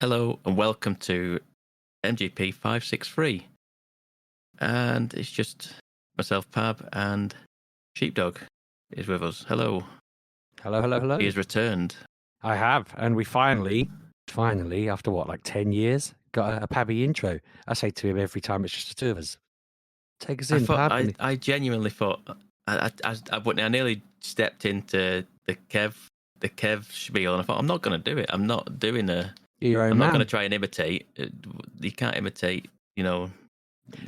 Hello and welcome to MGP563. And it's just myself, Pab, and Sheepdog is with us. Hello. Hello. He has returned. I have, and we finally, after what, like 10 years, got a Pabby intro. I say to him every time it's just the two of us. Take us in, Pab. I genuinely thought, I nearly stepped into the Kev spiel, and I thought, I'm not going to do it. I'm not doing I'm not going to try and imitate. You can't imitate,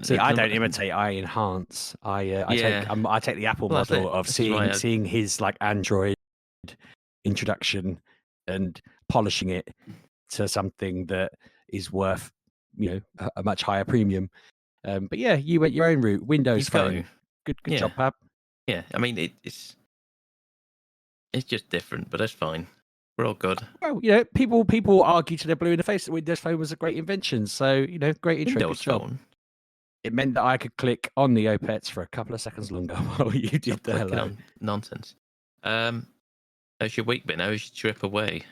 See, I don't imitate. I enhance. I take the Apple model of seeing his like Android introduction and polishing it to something that is worth, a much higher premium. But yeah, you went your own route. Windows Phone. Good job, Pab. Yeah, I mean it's just different, but that's fine. We're all good. Well, people argue to their blue in the face that Windows Phone was a great invention. So, great intro. Windows Phone. It meant that I could click on the Opets for a couple of seconds longer while you did the hello. Nonsense. How's your week been? How's your trip away?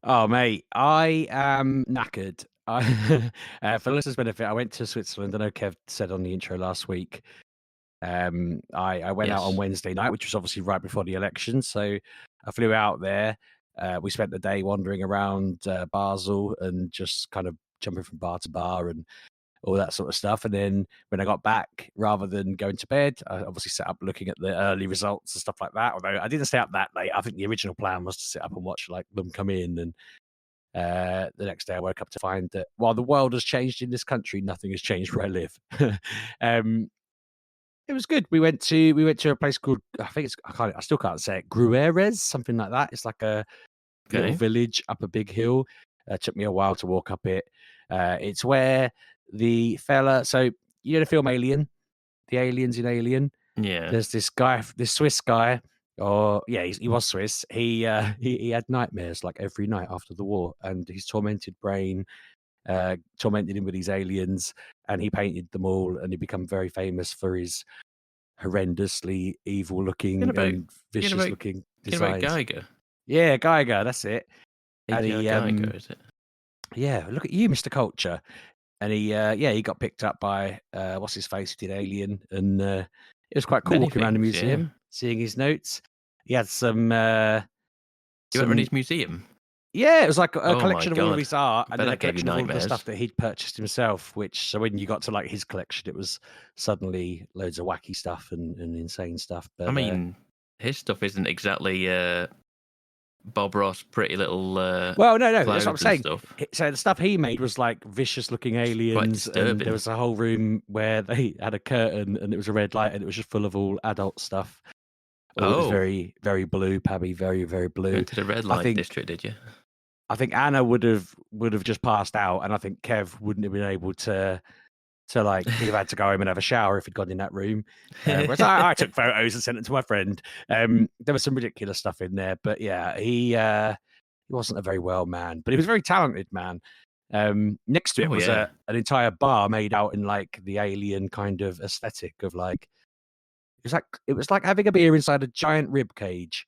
Oh, mate, I am knackered. For listeners' benefit, I went to Switzerland. I know Kev said on the intro last week. I went out on Wednesday night, which was obviously right before the election. So I flew out there. We spent the day wandering around Basel and just kind of jumping from bar to bar and all that sort of stuff. And then when I got back, rather than going to bed, I obviously set up looking at the early results and stuff like that. Although I didn't stay up that late. I think the original plan was to sit up and watch like them come in. And the next day I woke up to find that while the world has changed in this country, nothing has changed where I live. It was good. We went to a place called, I still can't say it, Grueres, something like that. It's like a little village up a big hill. It took me a while to walk up it. It's where the fella, so you know the film Alien, the aliens in Alien. Yeah. There's this guy, this Swiss guy. He was Swiss. He had nightmares like every night after the war, and his tormented brain tormented him with these aliens, and he painted them all, and he became very famous for his horrendously evil-looking and vicious-looking designs. Geiger? Yeah, Geiger, that's it. And Geiger, is it? Yeah, look at you, Mr. Culture. And he got picked up by what's his face who did Alien, and it was quite cool walking around the museum, seeing his notes. He had some. You went around his museum? Yeah, it was like a collection of all of his art, and then a collection of all of the stuff that he'd purchased himself. So when you got to like his collection, it was suddenly loads of wacky stuff and insane stuff. But I mean, his stuff isn't exactly Bob Ross, Pretty Little. Well, no, that's what I'm saying. Stuff. So the stuff he made was like vicious-looking aliens, and there was a whole room where they had a curtain, and it was a red light, and it was just full of all adult stuff. It was very, very blue, Pabby, very, very blue. Went to the red light district, did you? I think Anna would have just passed out, and I think Kev wouldn't have been able to like, he'd have had to go home and have a shower if he'd gone in that room. Whereas I took photos and sent them to my friend. There was some ridiculous stuff in there, but yeah, he wasn't a very well man, but he was a very talented man. Next to it was an entire bar made out in like the Alien kind of aesthetic of like, it was like having a beer inside a giant rib cage.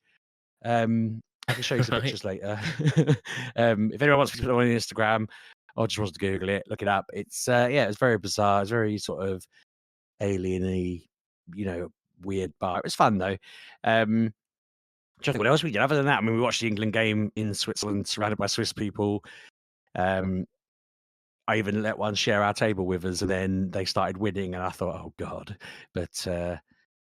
I can show you some pictures later. If anyone wants to put it on Instagram or just wants to Google it, look it up. It's it's very bizarre. It's very sort of alien-y, weird bar. It was fun though. I'm trying to think what else we did. Other than that, I mean, we watched the England game in Switzerland, surrounded by Swiss people. I even let one share our table with us, and then they started winning, and I thought, oh god. But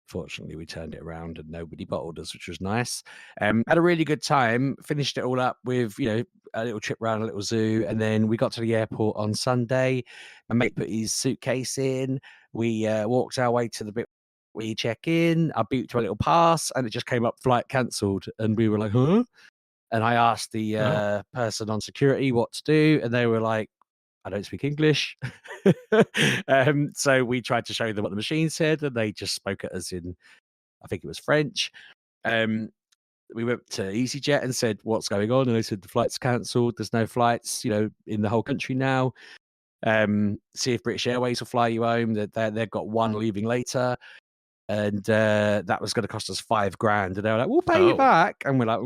fortunately, we turned it around and nobody bottled us, which was nice. Had a really good time. Finished it all up with, a little trip around a little zoo. And then we got to the airport on Sunday. My mate put his suitcase in. We walked our way to the bit where you check in. I beeped to a little pass and it just came up flight cancelled. And we were like, huh? And I asked the person on security what to do. And they were like, I don't speak English. So we tried to show them what the machine said, and they just spoke at us in, I think it was French. We went to EasyJet and said, what's going on? And they said, the flight's cancelled. There's no flights, in the whole country now. See if British Airways will fly you home. They've got one leaving later. and that was going to cost us $5,000. And they were like, "We'll pay you back," and we're like,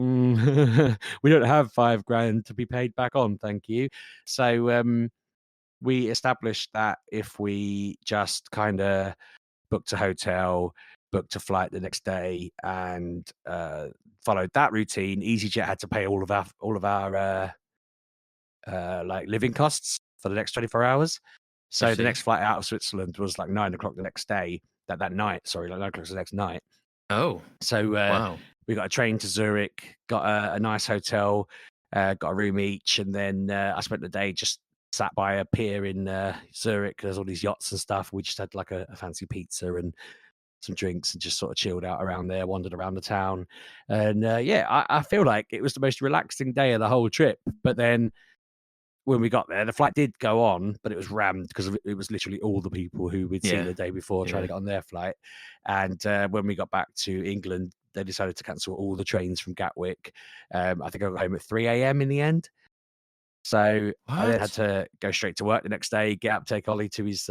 "We don't have $5,000 to be paid back on, thank you." So we established that if we just kind of booked a hotel, booked a flight the next day, and followed that routine, EasyJet had to pay all of our like living costs for the next 24 hours. So the next flight out of Switzerland was like 9 o'clock the next day. That night, sorry, like 9 o'clock the next night. Oh, so wow. We got a train to Zurich, got a nice hotel, got a room each, and then I spent the day just sat by a pier in Zurich. There's all these yachts and stuff. We just had like a fancy pizza and some drinks and just sort of chilled out around there, wandered around the town. And I feel like it was the most relaxing day of the whole trip. But then when we got there, the flight did go on, but it was rammed because it was literally all the people who we'd seen the day before trying to get on their flight. And when we got back to England, they decided to cancel all the trains from Gatwick. I think I got home at 3 a.m. in the end. So I then had to go straight to work the next day, get up, take Ollie to his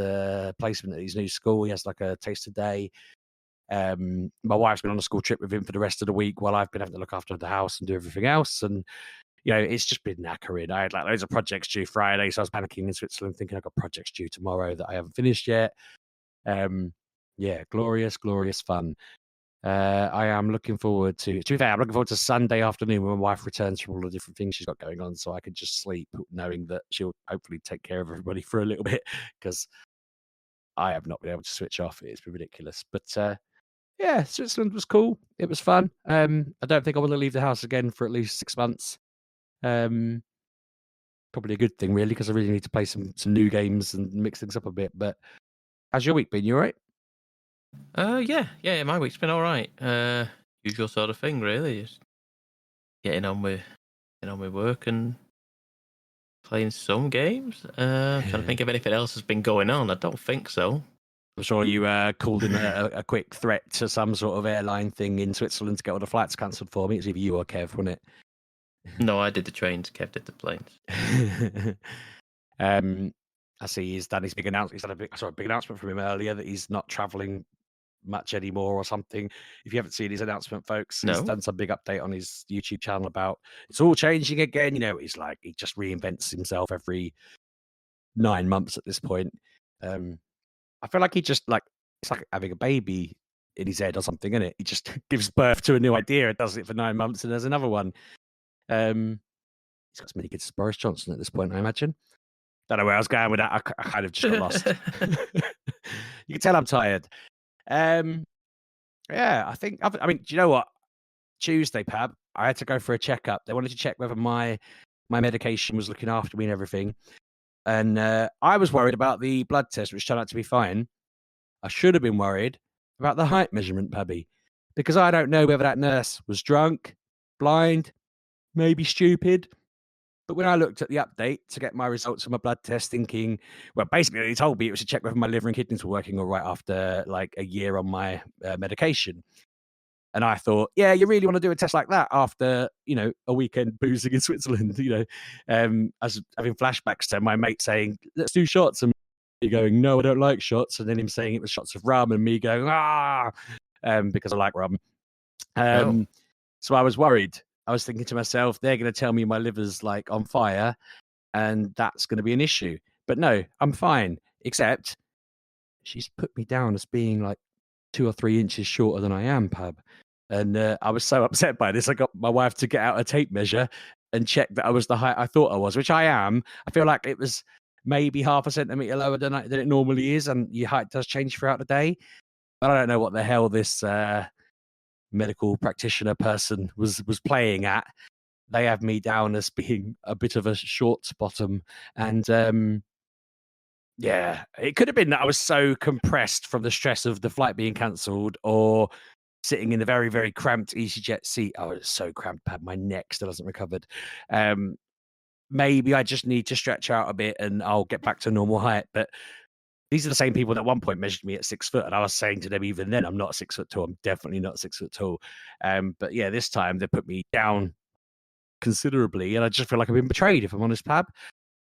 placement at his new school. He has like a taster day. My wife's been on a school trip with him for the rest of the week while I've been having to look after the house and do everything else. And it's just been knackering. I had like loads of projects due Friday, so I was panicking in Switzerland, thinking I've got projects due tomorrow that I haven't finished yet. Glorious fun. I am looking forward to be fair, I'm looking forward to Sunday afternoon when my wife returns from all the different things she's got going on, so I can just sleep knowing that she'll hopefully take care of everybody for a little bit, because I have not been able to switch off. It's been ridiculous. But Switzerland was cool. It was fun. I don't think I want to leave the house again for at least 6 months. Probably a good thing, really, because I really need to play some new games and mix things up a bit. But how's your week been? You all right? Yeah. My week's been all right. Usual sort of thing, really. Just getting on with work and playing some games. Trying to think if anything else has been going on. I don't think so. I'm sure you called in a quick threat to some sort of airline thing in Switzerland to get all the flights cancelled for me. It's either you or Kev, wasn't it? No, I did the trains. Kev did the planes. I see he's done his big announcement. I saw a big announcement from him earlier that he's not travelling much anymore or something. If you haven't seen his announcement, folks, he's done some big update on his YouTube channel about it's all changing again. He's like, he just reinvents himself every 9 months at this point. I feel like he just it's like having a baby in his head or something, isn't it? He just gives birth to a new idea and does it for 9 months, and there's another one. He's got as many kids as Boris Johnson at this point, I imagine. Don't know where I was going with that. I kind of just got lost. You can tell I'm tired. I think. I mean, do you know what? Tuesday, Pab, I had to go for a checkup. They wanted to check whether my medication was looking after me and everything. And I was worried about the blood test, which turned out to be fine. I should have been worried about the height measurement, Pabby, because I don't know whether that nurse was drunk, blind, maybe stupid. But when I looked at the update to get my results of my blood test, thinking, well, basically they told me it was to check whether my liver and kidneys were working all right after like a year on my medication. And I thought, yeah, you really want to do a test like that after, a weekend boozing in Switzerland, as having flashbacks to my mate saying, let's do shots. And me going, no, I don't like shots. And then him saying it was shots of rum and me going, because I like rum. So I was worried. I was thinking to myself, they're going to tell me my liver's like on fire and that's going to be an issue. But no, I'm fine, except she's put me down as being like 2 or 3 inches shorter than I am, Pab. And I was so upset by this. I got my wife to get out a tape measure and check that I was the height I thought I was, which I am. I feel like it was maybe 0.5 centimeter lower than it normally is. And your height does change throughout the day. But I don't know what the hell this medical practitioner person was playing at. They have me down as being a bit of a short bottom. And it could have been that I was so compressed from the stress of the flight being cancelled, or sitting in a very, very cramped EasyJet seat. Oh, it's so cramped, Pad. My neck still hasn't recovered. Maybe I just need to stretch out a bit and I'll get back to normal height. But these are the same people that at one point measured me at 6 foot. And I was saying to them, even then, I'm not 6 foot tall. I'm definitely not 6 foot tall. But yeah, this time they put me down considerably. And I just feel like I've been betrayed, if I'm honest, Pab.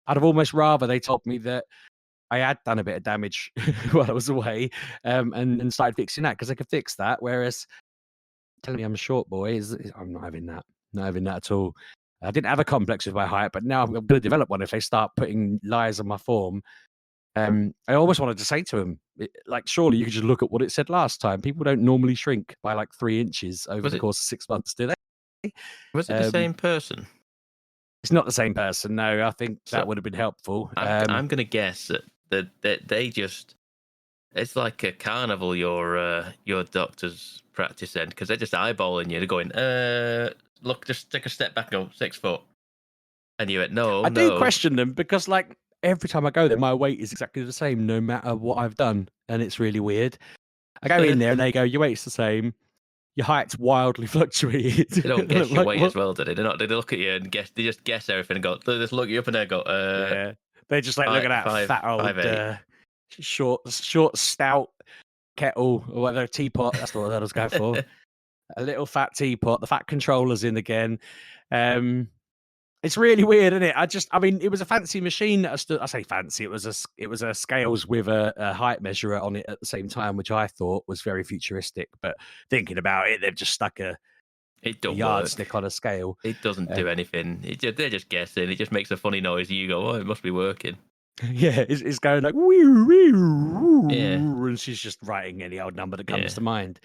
I'd have almost rather they told me that I had done a bit of damage while I was away, and started fixing that because I could fix that. Whereas telling me I'm a short boy I'm not having that. Not having that at all. I didn't have a complex with my height, but now I'm going to develop one if they start putting lies on my form. I almost wanted to say to him, like, surely you could just look at what it said last time. People don't normally shrink by like 3 inches over the course of 6 months, do they? Was it the same person? It's not the same person. No, I think that would have been helpful. I'm going to guess that they just, it's like a carnival, your doctor's practice end, because they're just eyeballing you. They're going, look, just take a step back and go 6 foot. And you went, no. I do question them because, like, every time I go there, my weight is exactly the same no matter what I've done. And it's really weird. I go in there and they go, your weight's the same. Your height's wildly fluctuated. They don't guess your weight as well, do they? They look at you and guess. They just guess everything and go. They just look you up and they go. Yeah. They just like look at that fat old, short, stout kettle or whatever, teapot. That's what I was going for. A little fat teapot. The fat controller's in again. It's really weird, isn't it? I mean, it was a fancy machine. I say fancy. It was a scales with a height measurer on it at the same time, which I thought was very futuristic. But thinking about it, they've just stuck a yardstick on a scale. It doesn't do anything. They're just guessing. It just makes a funny noise. You go, oh, it must be working. Yeah, it's going like woo, woo, yeah, and she's just writing any old number that comes to mind.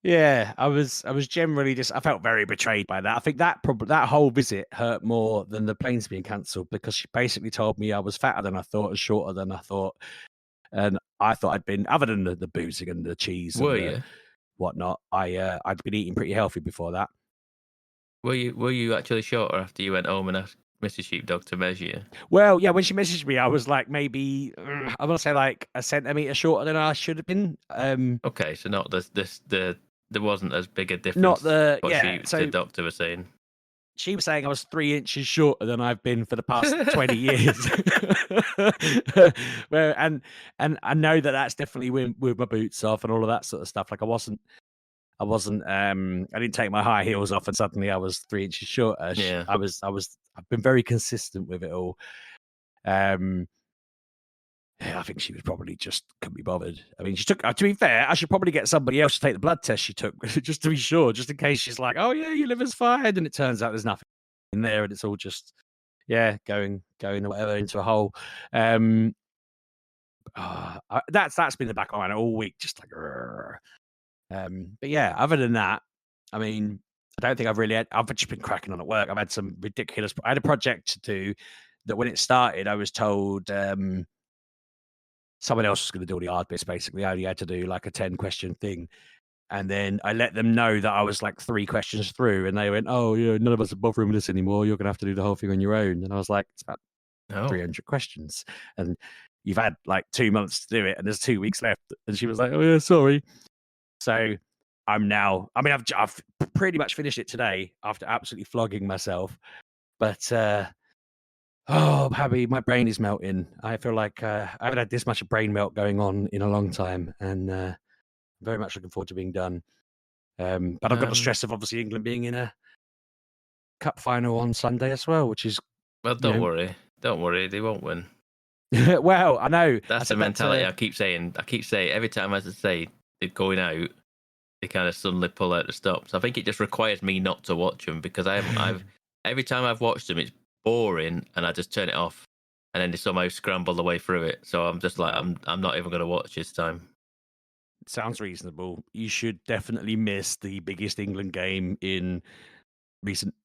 Yeah, I was generally I felt very betrayed by that. I think that whole visit hurt more than the planes being cancelled because she basically told me I was fatter than I thought and shorter than I thought. And I thought I'd been, other than the boozing and the cheese and whatnot, I'd been eating pretty healthy before that. Were you actually shorter after you went home and asked Mrs. Sheepdog to measure you? Well, yeah, when she messaged me, I was like maybe, I want to say like a centimetre shorter than I should have been. Okay, so not there wasn't as big a difference. The doctor was saying. She was saying I was 3 inches shorter than I've been for the past 20 years. and I know that's definitely with my boots off and all of that sort of stuff. Like I didn't take my high heels off and suddenly I was 3 inches shorter. Yeah. I've been very consistent with it all. Yeah, I think she was probably just couldn't be bothered. I mean, she took. To be fair, I should probably get somebody else to take the blood test she took, just to be sure, just in case she's like, "Oh yeah, your liver's fine," and it turns out there's nothing in there, and it's all just, going or whatever into a hole. That's been the back of my mind all week, just like. But yeah, other than that, I mean, I don't think I've just been cracking on at work. I've had some ridiculous. I had a project to do that when it started, I was told. Someone else was going to do all the hard bits, basically. I only had to do like a 10-question thing. And then I let them know that I was like 3 questions through. And they went, oh, yeah, none of us are bothering with this anymore. You're going to have to do the whole thing on your own. And I was like, it's about 300 questions. And you've had like 2 months to do it. And there's 2 weeks left. And she was like, oh, yeah, sorry. So I've pretty much finished it today after absolutely flogging myself. But, oh, Pabby, my brain is melting. I feel like I haven't had this much brain melt going on in a long time, and very much looking forward to being done. But I've got the stress of obviously England being in a cup final on Sunday as well, which is don't worry, they won't win. Well, I know that's the mentality. I keep saying every time I say they're going out, they kind of suddenly pull out the stops. I think it just requires me not to watch them because I've every time I've watched them, it's boring and I just turn it off and then they somehow scramble the way through it. So I'm just like, I'm not even going to watch this time. Sounds reasonable. You should definitely miss the biggest England game in recent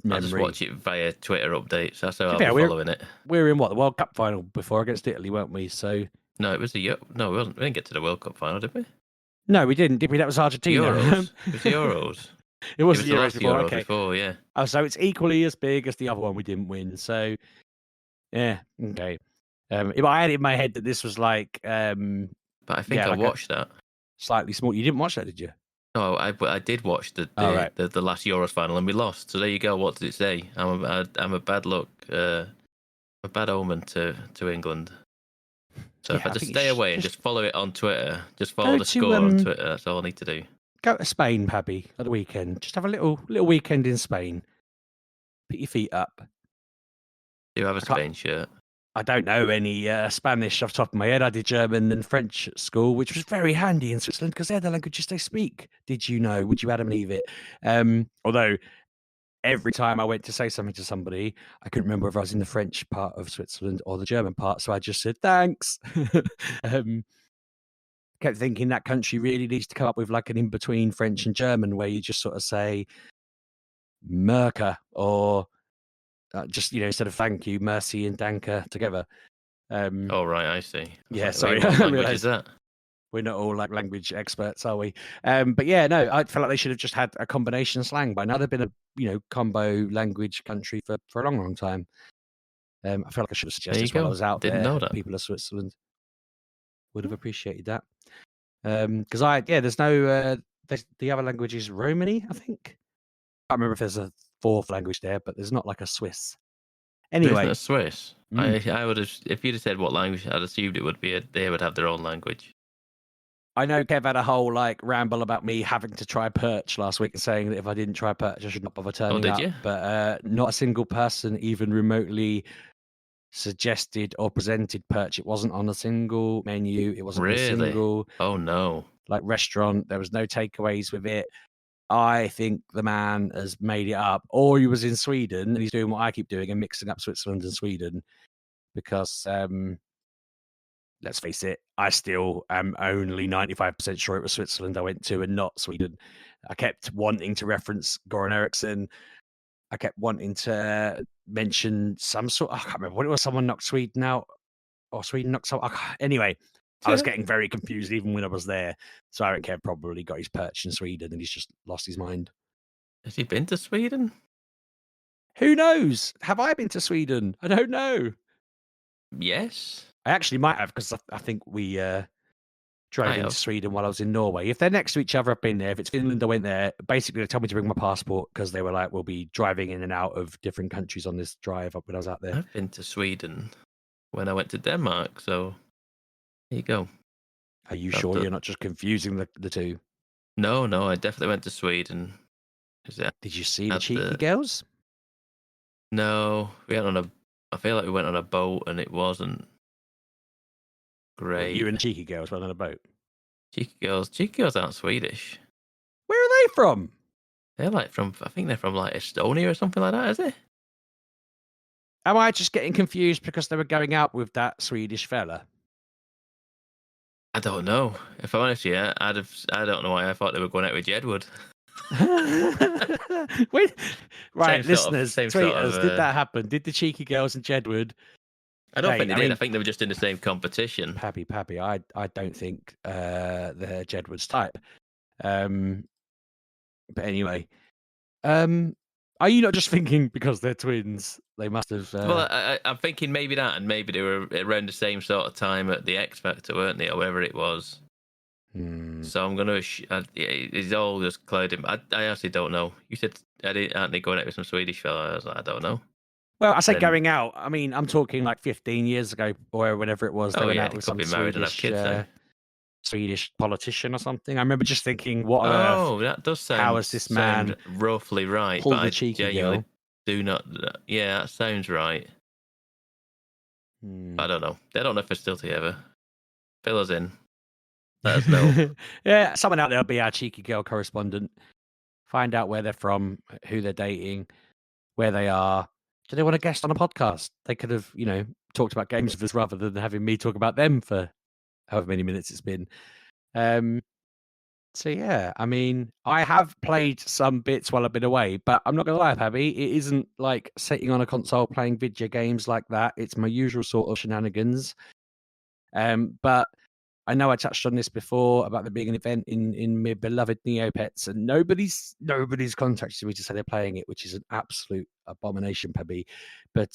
memory. I'll just watch it via Twitter updates. That's how I'll be following it. We're in the World Cup final before against Italy, weren't we? So no, it was we didn't get to the World Cup final, did we? No, we didn't, did we? That was Argentina. Euros. It was the Euros. It was the Euros before, yeah. Oh, so it's equally as big as the other one we didn't win. So, yeah, okay. I had it in my head that this was like... but I think I watched that. Slightly small. You didn't watch that, did you? No, I did watch the last Euros final and we lost. So there you go. What did it say? I'm a bad luck, a bad omen to England. So if I just stay away and just follow it on Twitter, just follow the score on Twitter, that's all I need to do. Go to Spain, Pabby, at the weekend. Just have a little weekend in Spain. Put your feet up. Do you have a Spain shirt? I don't know any Spanish off the top of my head. I did German and French at school, which was very handy in Switzerland because they're the languages they speak. Did you know? Would you Adam believe it? Although every time I went to say something to somebody, I couldn't remember if I was in the French part of Switzerland or the German part, so I just said thanks. Kept thinking that country really needs to come up with like an in-between French and German where you just sort of say Merca or just, instead of thank you, mercy and danke together. Oh, right, I see. Yeah, like, sorry. what language is that? We're not all like language experts, are we? But yeah, no, I feel like they should have just had a combination slang by now. They've been a combo language country for a long, long time. I feel like I should have suggested this while I was out Didn't there. know that. People of Switzerland would have appreciated that. Because there's no the other language is Romany, I think. I can't remember if there's a fourth language there, but there's not like a Swiss. Anyway, isn't it Swiss? I would have, if you'd have said what language, I'd assumed it would be they would have their own language. I know Kev had a whole ramble about me having to try perch last week and saying that if I didn't try perch, I should not bother turning up. You? But not a single person even remotely suggested or presented perch. It wasn't on a single menu. It wasn't on a single restaurant. There was no takeaways with it. I think the man has made it up, or he was in Sweden and he's doing what I keep doing and mixing up Switzerland and Sweden because let's face it, I still am only 95% sure it was Switzerland I went to and not Sweden. I kept wanting to reference Goran Eriksson. I kept wanting to mention some sort. I can't remember what it was. Someone knocked Sweden out, or Sweden knocked someone. Anyway, I was getting very confused even when I was there. So I reckon Kev probably got his perch in Sweden and he's just lost his mind. Has he been to Sweden? Who knows? Have I been to Sweden? I don't know. Yes. I actually might have because I think we drove into Sweden while I was in Norway. If they're next to each other, I've been there. If it's Finland, I went there. Basically, they told me to bring my passport because they were like, we'll be driving in and out of different countries on this drive up when I was out there. I've been to Sweden when I went to Denmark, so there you go. Are you sure you're not just confusing the two? No, I definitely went to Sweden. Did you see the cheeky girls? No, I feel like we went on a boat and it wasn't great. Well, you and the cheeky girls went on a boat? Cheeky girls aren't Swedish. Where are they from? They're I think they're from like Estonia or something like that, is it? Am I just getting confused because they were going out with that Swedish fella? I don't know. If I'm honest, I don't know why I thought they were going out with Jedward. Wait, right, listeners, tweet us. Did that happen? Did the cheeky girls and Jedward? I don't think they did. I think they were just in the same competition. Pappy, I don't think they're Jedward's type. But anyway, are you not just thinking because they're twins, they must have... Well, I'm thinking maybe that, and maybe they were around the same sort of time at the X Factor, weren't they, or whatever it was. So I'm going to... it's all just clouding. I actually don't know. You said, aren't they going out with some Swedish fella? I was like, I don't know. Well, I say going out. I mean, I'm talking like 15 years ago, or whenever it was. They went out with some Swedish politician or something. I remember just thinking, what on earth? That does sound... How is this man roughly right? Pull the cheeky girl. Do not... Yeah, that sounds right. I don't know. They don't know if they're still together. Fill us in. Let us know. Yeah, someone out there will be our cheeky girl correspondent. Find out where they're from, who they're dating, where they are. Do they want a guest on a podcast? They could have, talked about games with us rather than having me talk about them for however many minutes it's been. So yeah, I mean, I have played some bits while I've been away, but I'm not gonna lie, Pabby, it isn't like sitting on a console playing video games like that. It's my usual sort of shenanigans. But I know I touched on this before about there being an event in my beloved Neopets, and nobody's contacted me to say they're playing it, which is an absolute abomination, Pabby. But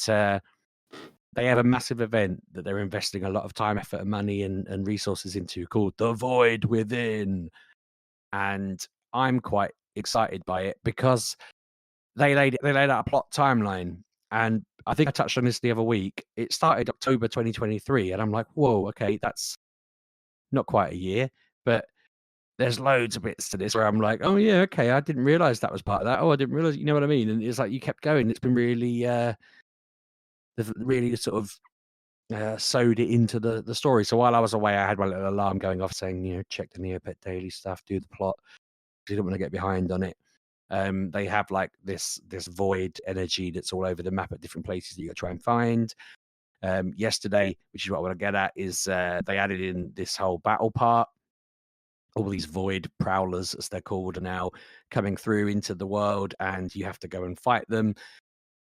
they have a massive event that they're investing a lot of time, effort, and money and resources into called The Void Within. And I'm quite excited by it because they laid out a plot timeline. And I think I touched on this the other week. It started October 2023, and I'm like, whoa, okay, that's not quite a year, but there's loads of bits to this where I'm like, oh yeah, okay, I didn't realize that was part of that. Oh, I didn't realize, you know what I mean? And it's like you kept going. It's been really, really sort of sewed it into the story. So while I was away, I had my little alarm going off saying, check the Neopet daily stuff, do the plot. You don't want to get behind on it. They have like this void energy that's all over the map at different places that you got to try and find. Yesterday, which is what I want to get at, is they added in this whole battle part. All these void prowlers, as they're called, are now coming through into the world, and you have to go and fight them.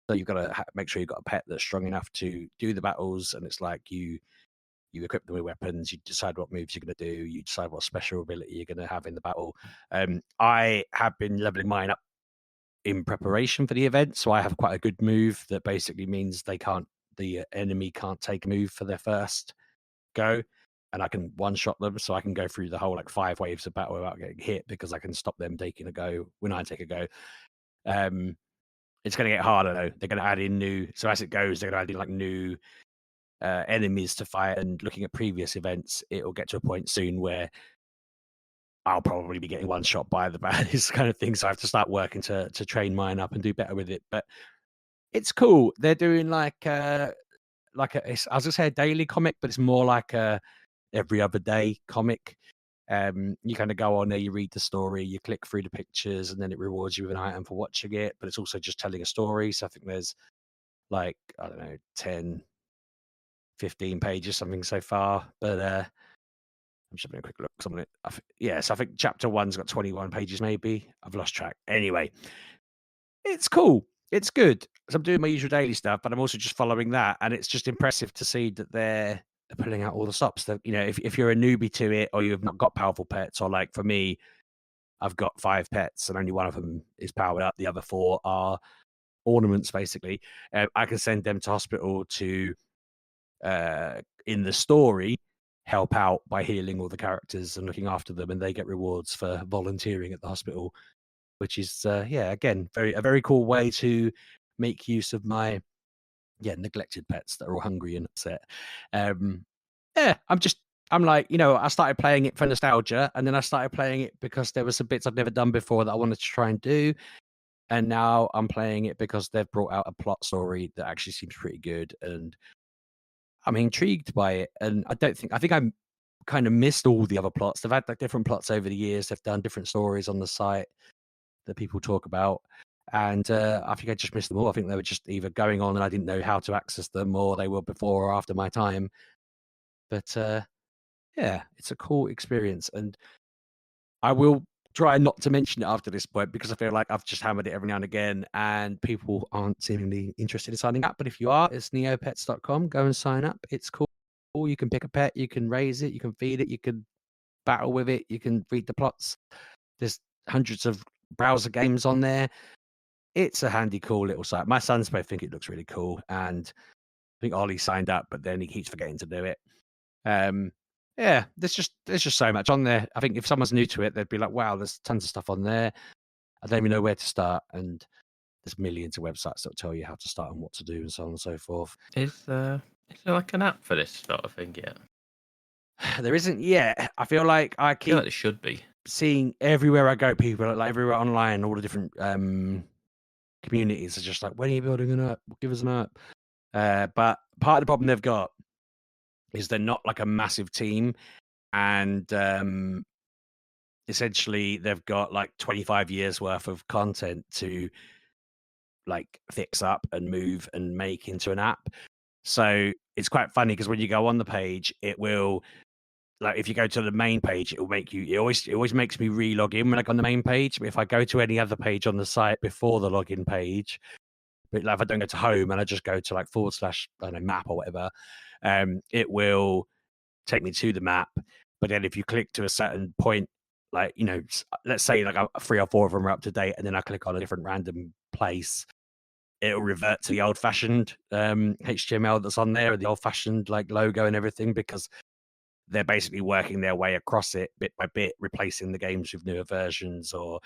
So you've got to make sure you've got a pet that's strong enough to do the battles, and it's like you equip them with weapons, you decide what moves you're going to do, you decide what special ability you're going to have in the battle. I have been leveling mine up in preparation for the event, so I have quite a good move that basically means the enemy can't take a move for their first go, and I can one-shot them, so I can go through the whole like 5 waves of battle without getting hit because I can stop them taking a go when I take a go. It's going to get harder though. They're going to add in so as it goes, they're going to add in like new enemies to fight, and looking at previous events, it'll get to a point soon where I'll probably be getting one shot by the baddest kind of thing. So I have to start working to train mine up and do better with it. But it's cool. They're doing I was gonna say a daily comic, but it's more like a every other day comic. You kind of go on there, you read the story, you click through the pictures, and then it rewards you with an item for watching it. But it's also just telling a story. So I think there's like, I don't know, 10, 15 pages, something so far. But I'm just having a quick look. So I think chapter 1's got 21 pages, maybe. I've lost track. Anyway, it's cool. It's good. So I'm doing my usual daily stuff, but I'm also just following that. And it's just impressive to see that they're pulling out all the stops. That, if you're a newbie to it, or you've not got powerful pets, or like for me, I've got 5 pets and only one of them is powered up. The other 4 are ornaments, basically. I can send them to hospital to, in the story, help out by healing all the characters and looking after them, and they get rewards for volunteering at the hospital, which is again a very cool way to make use of my neglected pets that are all hungry and upset. I'm like, I started playing it for nostalgia, and then I started playing it because there were some bits I've never done before that I wanted to try and do, and now I'm playing it because they've brought out a plot story that actually seems pretty good, and I'm intrigued by it. And I think I'm kind of missed all the other plots. They've had like different plots over the years. They've done different stories on the site that people talk about, and I think I just missed them all. I think they were just either going on and I didn't know how to access them, or they were before or after my time. But it's a cool experience, and I will try not to mention it after this point because I feel like I've just hammered it every now and again, and people aren't seemingly interested in signing up. But if you are, it's neopets.com. Go and sign up. It's cool. You can pick a pet, you can raise it, you can feed it, you can battle with it, you can read the plots. There's hundreds of browser games on there. It's a handy, cool little site. My sons both think it looks really cool, and I think Ollie signed up, but then he keeps forgetting to do it. There's just so much on there. I think if someone's new to it, they'd be like, wow, there's tons of stuff on there. I don't even know where to start. And there's millions of websites that will tell you how to start and what to do and so on and so forth. Is there like an app for this sort of thing yet? There isn't yet. I feel like I feel like it should be. Seeing everywhere I go, people like everywhere online, all the different communities are just like, when are you building an app? Give us an app. But part of the problem they've got is they're not like a massive team, and essentially they've got like 25 years worth of content to like fix up and move and make into an app. So it's quite funny because when you go on the page, it will, like, if you go to the main page, it will make you, it always makes me re-log in when I go on the main page. But if I go to any other page on the site before the login page, but like if I don't go to home and I just go to like / I don't know, map or whatever, it will take me to the map. But then if you click to a certain point, like, let's say like 3 or 4 of them are up to date, and then I click on a different random place, it'll revert to the old-fashioned HTML that's on there, and the old-fashioned like logo and everything, because they're basically working their way across it bit by bit, replacing the games with newer versions or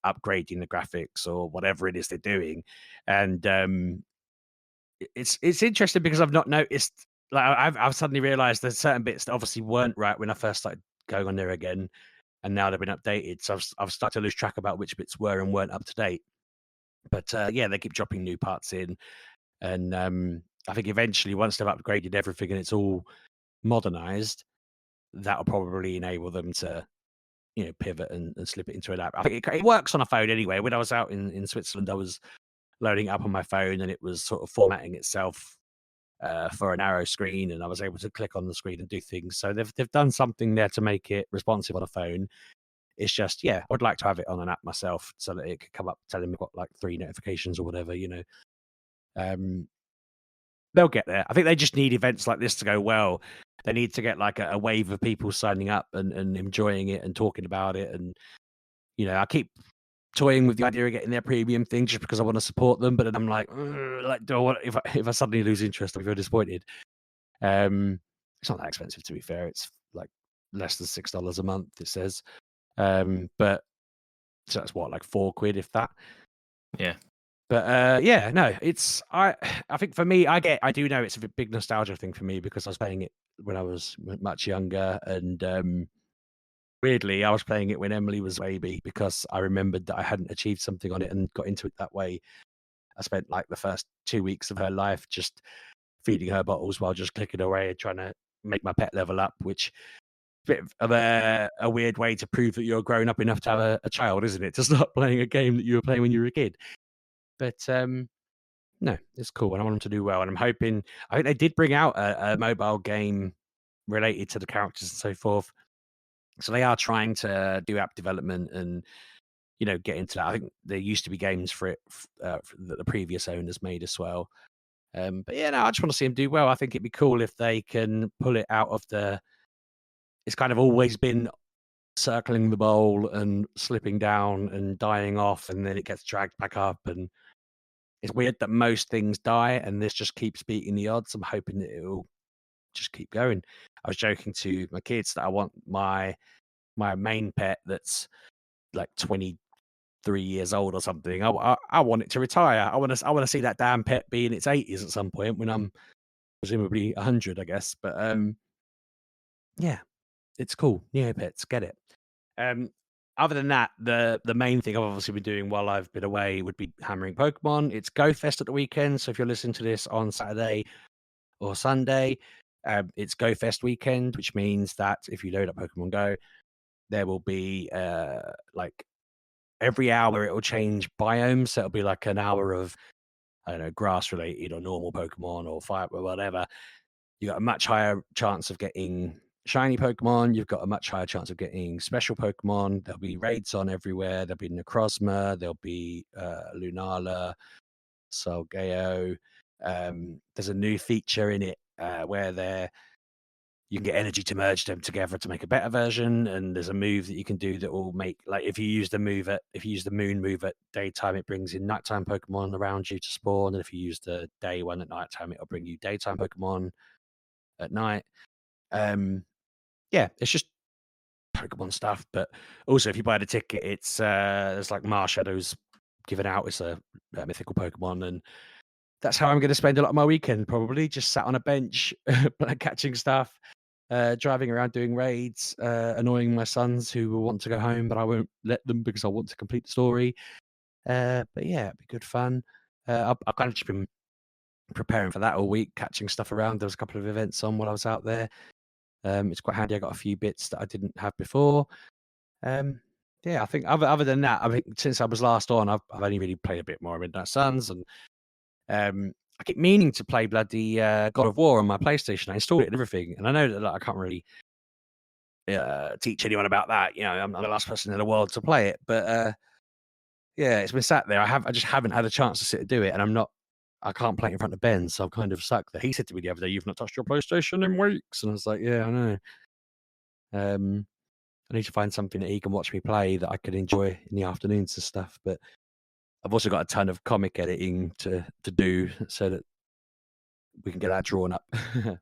upgrading the graphics or whatever it is they're doing. And it's interesting because I've not noticed, like, I've suddenly realized there's certain bits that obviously weren't right when I first started going on there again, and now they've been updated. So I've started to lose track about which bits were and weren't up to date. But they keep dropping new parts in, and I think eventually, once they've upgraded everything and it's all modernized, that'll probably enable them to, pivot and slip it into an app. I think it works on a phone anyway. When I was out in Switzerland, I was loading it up on my phone and it was sort of formatting itself for an arrow screen, and I was able to click on the screen and do things. So they've done something there to make it responsive on a phone. It's just, I'd like to have it on an app myself so that it could come up telling me got like 3 notifications or whatever, They'll get there. I think they just need events like this to go well. They need to get like a wave of people signing up and enjoying it and talking about it. And, I keep toying with the idea of getting their premium thing just because I want to support them. But then I'm like, do I want, if I suddenly lose interest, I'll be very disappointed. It's not that expensive, to be fair. It's like less than $6 a month, it says. But so that's what, like £4, if that. Yeah. But no, it's I think for me, I do know it's a big nostalgia thing for me because I was playing it when I was much younger, and weirdly, I was playing it when Emily was a baby because I remembered that I hadn't achieved something on it and got into it that way. I spent like the first 2 weeks of her life just feeding her bottles while just clicking away and trying to make my pet level up, which is a bit of a weird way to prove that you're grown up enough to have a child, isn't it? To start playing a game that you were playing when you were a kid. But no, it's cool, and I want them to do well. And I think they did bring out a mobile game related to the characters and so forth. So they are trying to do app development and get into that. I think there used to be games for it that the previous owners made as well. But no, I just want to see them do well. I think it'd be cool if they can pull it out of it's kind of always been circling the bowl and slipping down and dying off, and then it gets dragged back up. And it's weird that most things die and this just keeps beating the odds. I'm hoping that it'll just keep going. I was joking to my kids that I want my main pet that's like 23 years old or something. I want it to retire. I want to see that damn pet be in its 80s at some point when I'm presumably 100, I guess. But yeah, it's cool. Neopets, get it. Other than that, the main thing I've obviously been doing while I've been away would be hammering Pokemon. It's Go Fest at the weekend, so if you're listening to this on Saturday or Sunday, it's Go Fest weekend, which means that if you load up Pokemon Go, there will be like every hour it will change biomes. So it'll be like an hour of, I don't know, grass related or normal Pokemon or fire or whatever. You got a much higher chance of getting shiny Pokemon. You've got a much higher chance of getting special Pokemon. There'll be raids on everywhere. There'll be Necrozma. There'll be Lunala, Solgeo. There's a new feature in it where you can get energy to merge them together to make a better version. And there's a move that you can do that will make, like, if you use the moon move at daytime, it brings in nighttime Pokemon around you to spawn. And if you use the day one at nighttime, it'll bring you daytime Pokemon at night. It's just Pokemon stuff. But also, if you buy the ticket, it's there's like Marshadows given out. It's a mythical Pokemon, and that's how I'm going to spend a lot of my weekend. Probably just sat on a bench, catching stuff, driving around doing raids, annoying my sons who will want to go home, but I won't let them because I want to complete the story. But yeah, it'd be good fun. I've kind of just been preparing for that all week, catching stuff around. There was a couple of events on while I was out there. It's quite handy. I got a few bits that I didn't have before. I think other than that, I think since I was last on, I've only really played a bit more Midnight Suns, and I keep meaning to play bloody God of War on my PlayStation. I installed it and everything, and I know that I can't really teach anyone about that. I'm not the last person in the world to play it, but it's been sat there. I just haven't had a chance to sit and do it, and I can't play it in front of Ben, so I'm kind of stuck there. He said to me the other day, "You've not touched your PlayStation in weeks," and I was like, "Yeah, I know." I need to find something that he can watch me play that I can enjoy in the afternoons and stuff. But I've also got a ton of comic editing to do so that we can get that drawn up.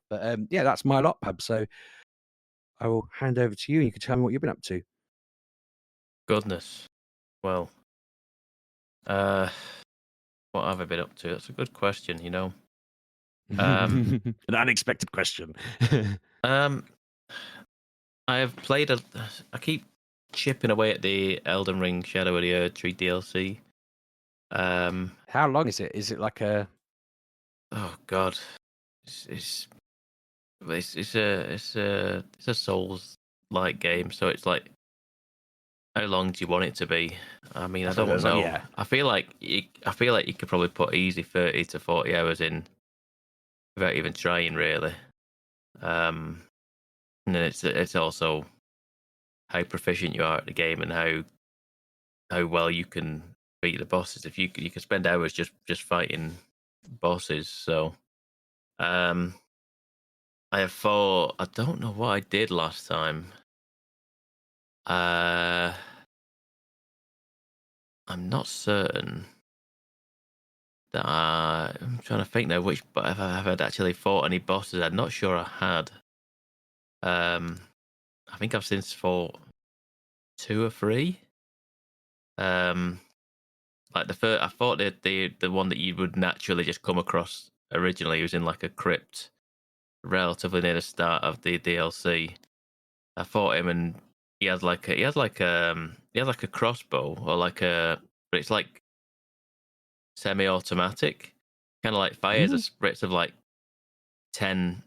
But that's my lot, Pab. So I will hand over to you, and you can tell me what you've been up to. Goodness. Well, what have I been up to? That's a good question, An unexpected question. I have played I keep chipping away at the Elden Ring Shadow of the Erdtree DLC. How long is it? Is it like a oh god, it's a Souls like game, so it's like, how long do you want it to be? I mean, I don't know. Yeah. I feel like you could probably put easy 30 to 40 hours in without even trying, really. And then it's also how proficient you are at the game and how well you can beat the bosses. If you can spend hours just fighting bosses. So, I have fought. I don't know what I did last time. I'm not certain that I'm trying to think now which, but if I have actually fought any bosses, I'm not sure I had. I think I've since fought 2 or 3. Like the first, I thought the one that you would naturally just come across originally was in like a crypt, relatively near the start of the DLC. I fought him, and he has like a crossbow, or but it's like semi-automatic, kind of like fires a spritz of like 10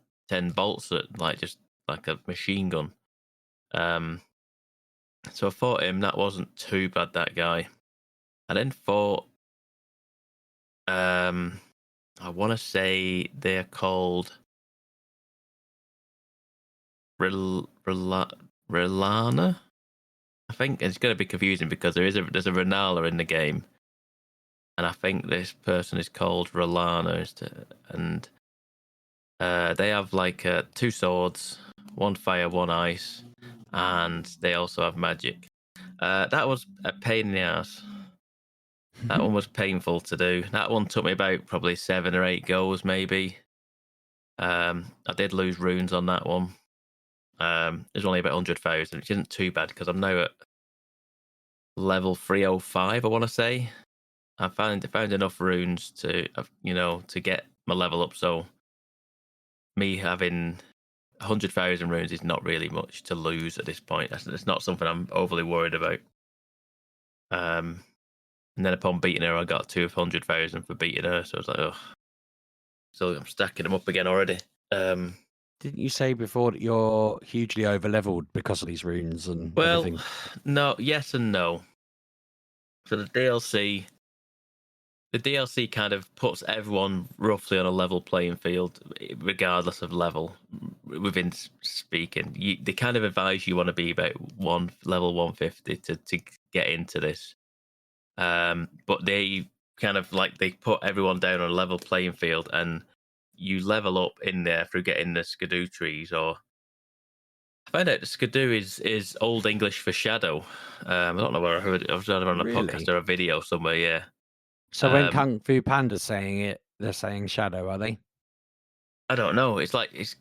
bolts at like just like a machine gun. So I fought him. That wasn't too bad, that guy. I then fought. I want to say they're called Rilana. I think it's going to be confusing because there's a Renala in the game, and I think this person is called Rilana, and they have like 2 swords, 1 fire, 1 ice, and they also have magic. That was a pain in the ass. That one was painful to do. That one took me about probably 7 or 8 goes, maybe. I did lose runes on that one. There's only about 100,000, which isn't too bad because I'm now at level 305. I want to say I found enough runes to get my level up. So me having 100,000 runes is not really much to lose at this point. It's not something I'm overly worried about. And then upon beating her, I got 200,000 for beating her. So I was like, oh, so I'm stacking them up again already. Didn't you say before that you're hugely over-leveled because of these runes and everything? No, yes and no. So the DLC kind of puts everyone roughly on a level playing field, regardless of level. Within speaking, they kind of advise you want to be about level 150 to get into this. But they kind of they put everyone down on a level playing field, and you level up in there through getting the skidoo trees. Or I found out the skidoo is Old English for shadow. I don't know where I heard it. I was on a podcast or a video somewhere. Yeah. So when Kung Fu Panda's saying it, they're saying shadow, are they? I don't know. It's SCADU.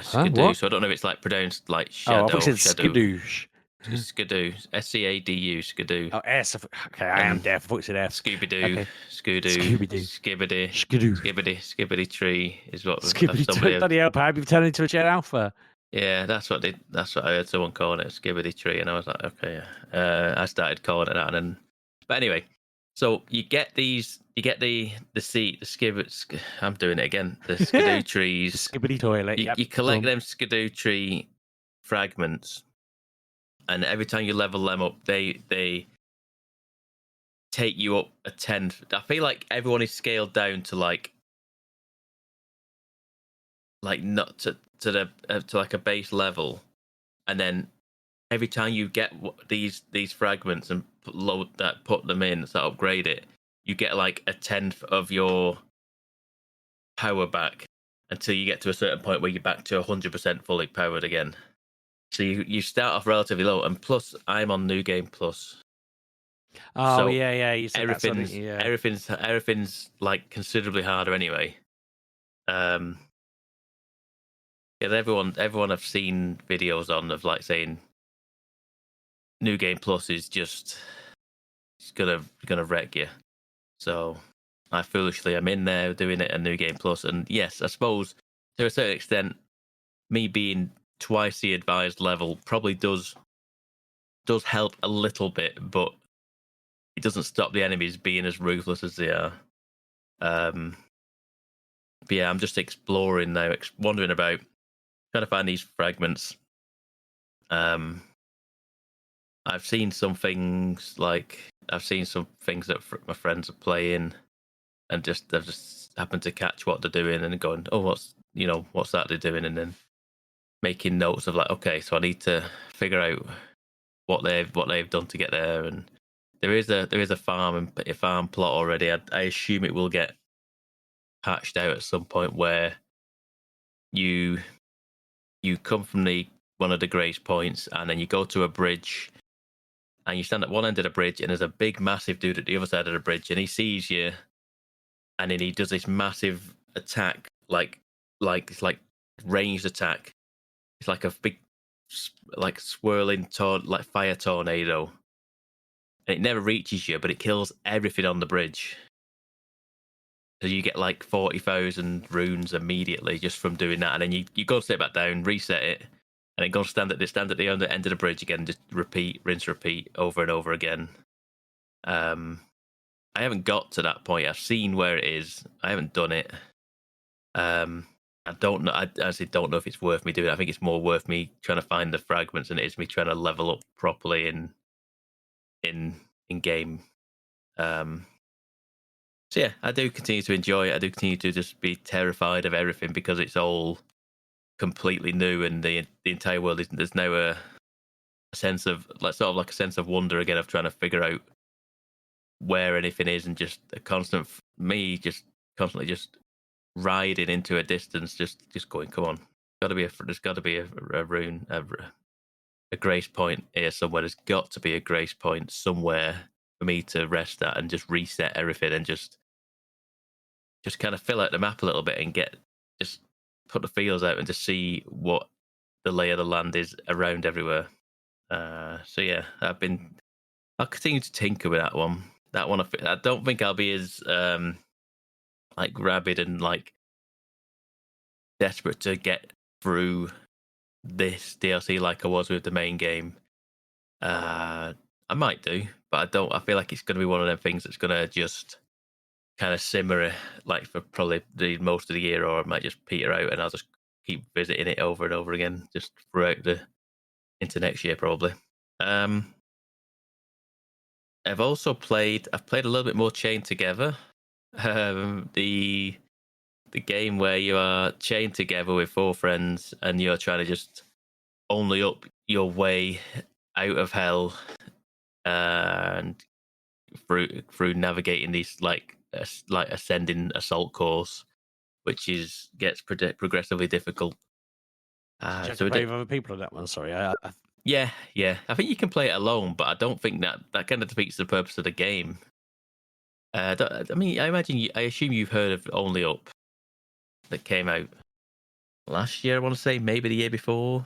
Skidoo. What? So I don't know if it's pronounced like shadow. Oh, I thought it said skadoosh. It's skidoo. SCADU. Skidoo. Oh, S. Okay, I am deaf. I thought it said F. Scooby-Doo. Okay. Scooby-Doo. Skibbity. Skibbity tree is what Skibbity. Bloody hell, Pab, you've turned into a Jet Alpha. Yeah, that's what I heard someone calling it, Skibbity tree, and I was like, okay, yeah. I started calling it that, but anyway, so you get the skibbit. I'm doing it again. The skidoo trees. The skibbity toilet. You collect them skidoo tree fragments, and every time you level them up, they take you up a 10. I feel like everyone is scaled down to not to like a base level, and then every time you get these fragments and put them in, so upgrade it, you get like a 10th of your power back until you get to a certain point where you're back to 100% fully powered again. So you start off relatively low, and plus I'm on New Game Plus. Oh, so yeah. You said everything's like considerably harder anyway. Yeah, everyone I've seen videos on of saying New Game Plus is just gonna wreck you. So I foolishly am in there doing it a New Game Plus, and yes, I suppose to a certain extent, me being twice the advised level probably does help a little bit, but it doesn't stop the enemies being as ruthless as they are. But yeah, I'm just exploring now, wandering about, trying to find these fragments. I've seen some things that my friends are playing, and I've just happened to catch what they're doing and going, oh, what's that they're doing, and then making notes of like, okay, so I need to figure out what they've done to get there. And there is a farm plot already. I assume it will get patched out at some point where you come from one of the grace points, and then you go to a bridge, and you stand at one end of the bridge, and there's a big massive dude at the other side of the bridge, and he sees you, and then he does this massive attack, like it's like ranged attack. It's like a big like swirling like fire tornado, and it never reaches you, but it kills everything on the bridge. So you get like 40,000 runes immediately just from doing that, and then you go sit back down, reset it, and then go stand at the end of the bridge again, just rinse, repeat over and over again. I haven't got to that point. I've seen where it is. I haven't done it. I don't know. I actually don't know if it's worth me doing it. I think it's more worth me trying to find the fragments than it is me trying to level up properly in game. So yeah, I do continue to enjoy it. I do continue to just be terrified of everything because it's all completely new, and the entire world there's now a sense of like sort of like a sense of wonder again of trying to figure out where anything is, and just a constant just constantly just riding into a distance, just going, come on, there's got to be a rune, a grace point here somewhere. There's got to be a grace point somewhere for me to rest at and just reset everything and just kind of fill out the map a little bit and just put the feelers out and just see what the lay of the land is around everywhere. So yeah, I'll continue to tinker with that one. I don't think I'll be as like rabid and like desperate to get through this DLC like I was with the main game. I might do, but I don't. I feel like it's going to be one of them things that's going to just kind of simmer like for probably the most of the year, or I might just peter out and I'll just keep visiting it over and over again just throughout into next year probably. I've played a little bit more Chained Together. The game where you are chained together with 4 friends and you're trying to just only up your way out of hell, and through navigating these like ascending assault course, which gets progressively difficult. So play with other people on that one. Sorry, yeah. I think you can play it alone, but I don't think that kind of defeats the purpose of the game. I assume you've heard of Only Up, that came out last year. I want to say maybe the year before.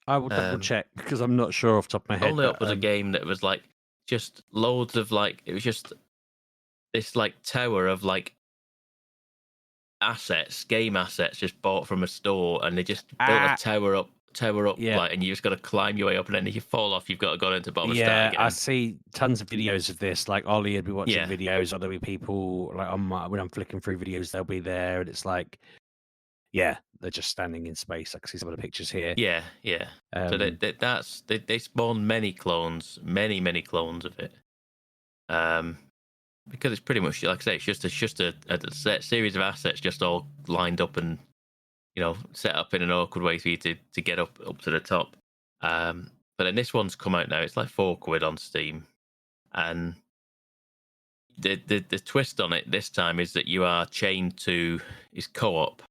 I will double check because I'm not sure off the top of my head. Only Up was a game that was like just loads of like, it was just this like tower of like game assets just bought from a store, and they just built a tower up, yeah. Like, and you just got to climb your way up, and then if you fall off, you've got to go into the bottom and start again. I see tons of videos of this. Like Ollie would be watching videos, or there'll be people like when I'm flicking through videos, they'll be there, and it's like, yeah, they're just standing in space. I can see some of the pictures here. Yeah. So they spawn many clones of it. Because it's pretty much like I say, it's just a set series of assets just all lined up and set up in an awkward way for you to get up to the top. But then this one's come out now. It's like £4 on Steam, and the twist on it this time is that you are chained to co-op.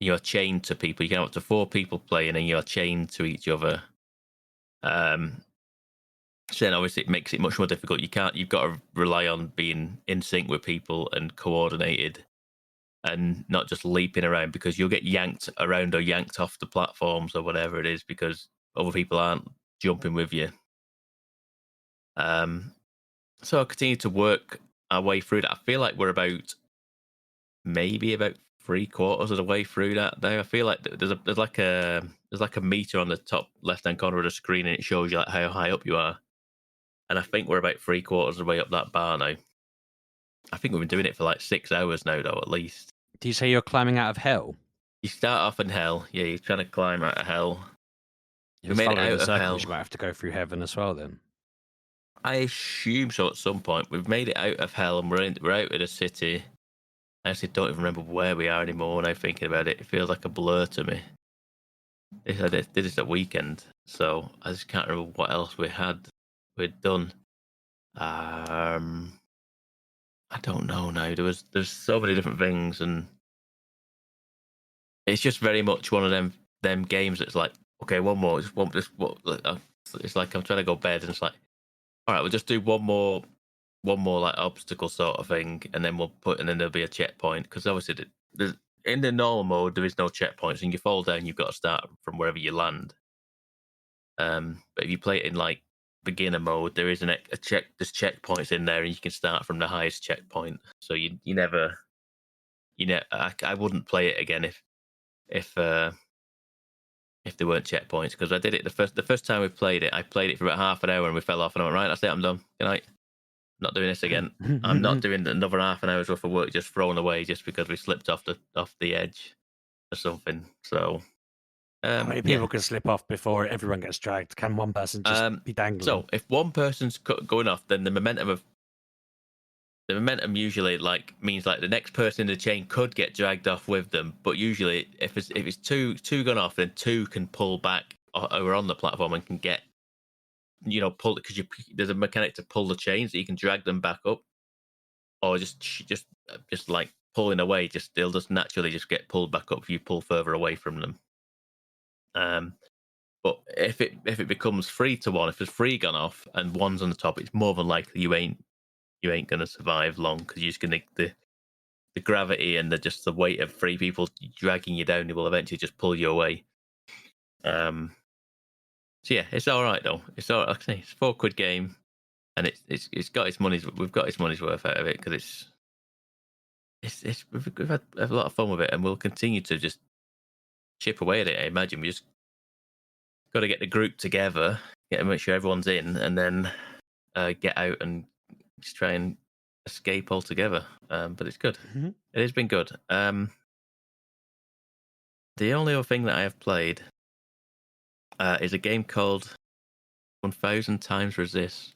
You're chained to people. You can have up to 4 people playing, and you're chained to each other. So then obviously it makes it much more difficult. You've got to rely on being in sync with people and coordinated, and not just leaping around, because you'll get yanked around or yanked off the platforms or whatever it is because other people aren't jumping with you. So I'll continue to work our way through that. I feel like we're maybe about 3/4 of the way through that now. I feel like there's like a meter on the top left hand corner of the screen, and it shows you like how high up you are. and I think we're about 3/4 of the way up that bar now. I think we've been doing it for like 6 hours now, though, at least. Do you say you're climbing out of hell? You start off in hell. Yeah, you're trying to climb out of hell. You're we made it following out the of hell. circles. You might have to go through heaven as well, then. I assume so at some point. We've made it out of hell, and we're out of the city. I actually don't even remember where we are anymore when I'm thinking about it. It feels like a blur to me. They said it did this at weekend, so I just can't remember what else we'd done. I don't know now. There's so many different things, and it's just very much one of them games that's like, okay, one more, just one, just what. It's like I'm trying to go to bed, and it's like, all right, we'll just do one more like obstacle sort of thing, and then there'll be a checkpoint, because obviously in the normal mode there is no checkpoints, and you fall down, you've got to start from wherever you land. But if you play it in like beginner mode, there is there's checkpoints in there, and you can start from the highest checkpoint. So I wouldn't play it again if there weren't checkpoints, because I did it the first time we played it. I played it for about half an hour and we fell off, and I went, right, that's it, I'm done. Good night. Not doing this again. I'm not doing another half an hour's worth of work just thrown away just because we slipped off the edge or something. So how many people can slip off before everyone gets dragged? Can one person just be dangling? So if one person's going off, then the momentum usually means the next person in the chain could get dragged off with them. But usually, if it's two gone off, then two can pull back over on the platform and can get, pull it, because there's a mechanic to pull the chains that you can drag them back up, or just like pulling away. They'll just naturally just get pulled back up if you pull further away from them. But if it becomes 3-1, if there's 3 gone off and one's on the top, it's more than likely you ain't gonna survive long, because you're just gonna the gravity and the weight of 3 people dragging you down, it will eventually just pull you away. So yeah, it's all right though. It's all right. Like I say, it's a £4 game, and it's got its money's. We've got its money's worth out of it, because we've had a lot of fun with it, and we'll continue to just chip away at it. I imagine we just got to get the group together, make sure everyone's in, and then get out and just try and escape altogether. But it's good. Mm-hmm. It has been good. The only other thing that I have played is a game called 1000xRESIST.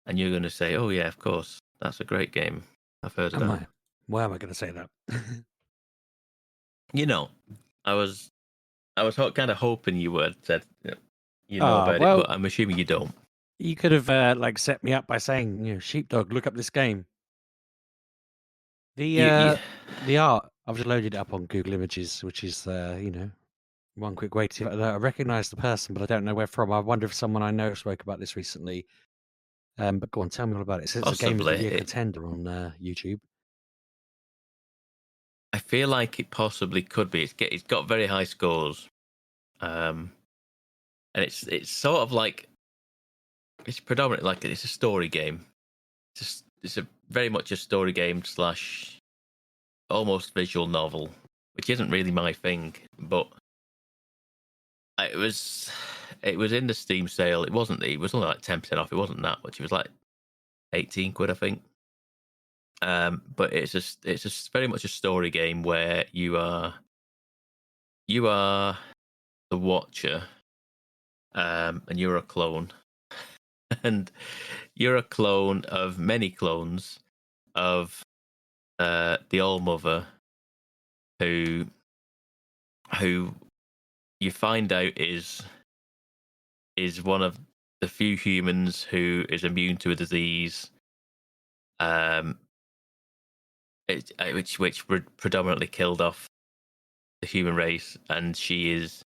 And you're going to say, oh yeah, of course, that's a great game. I've heard of that. Why am I going to say that? I was kind of hoping you would said about it, but I'm assuming you don't. You could have set me up by saying, Sheepdog, look up this game. The art, I've just loaded it up on Google Images, which is one quick way to. I recognise the person, but I don't know where from. I wonder if someone I know spoke about this recently. But go on, tell me all about it. So it's a Game of the Year contender on YouTube. I feel like it possibly could be. It's got very high scores, and it's sort of like, it's predominantly like it's a story game. It's a very much a story game / almost visual novel, which isn't really my thing. But it was in the Steam sale. It was only like 10% off. It wasn't that much. It was like £18, I think. But it's just very much a story game where you are the Watcher, and you're a clone, and you're a clone of many clones of the All-Mother, who you find out is one of the few humans who is immune to a disease, which predominantly killed off the human race, and she is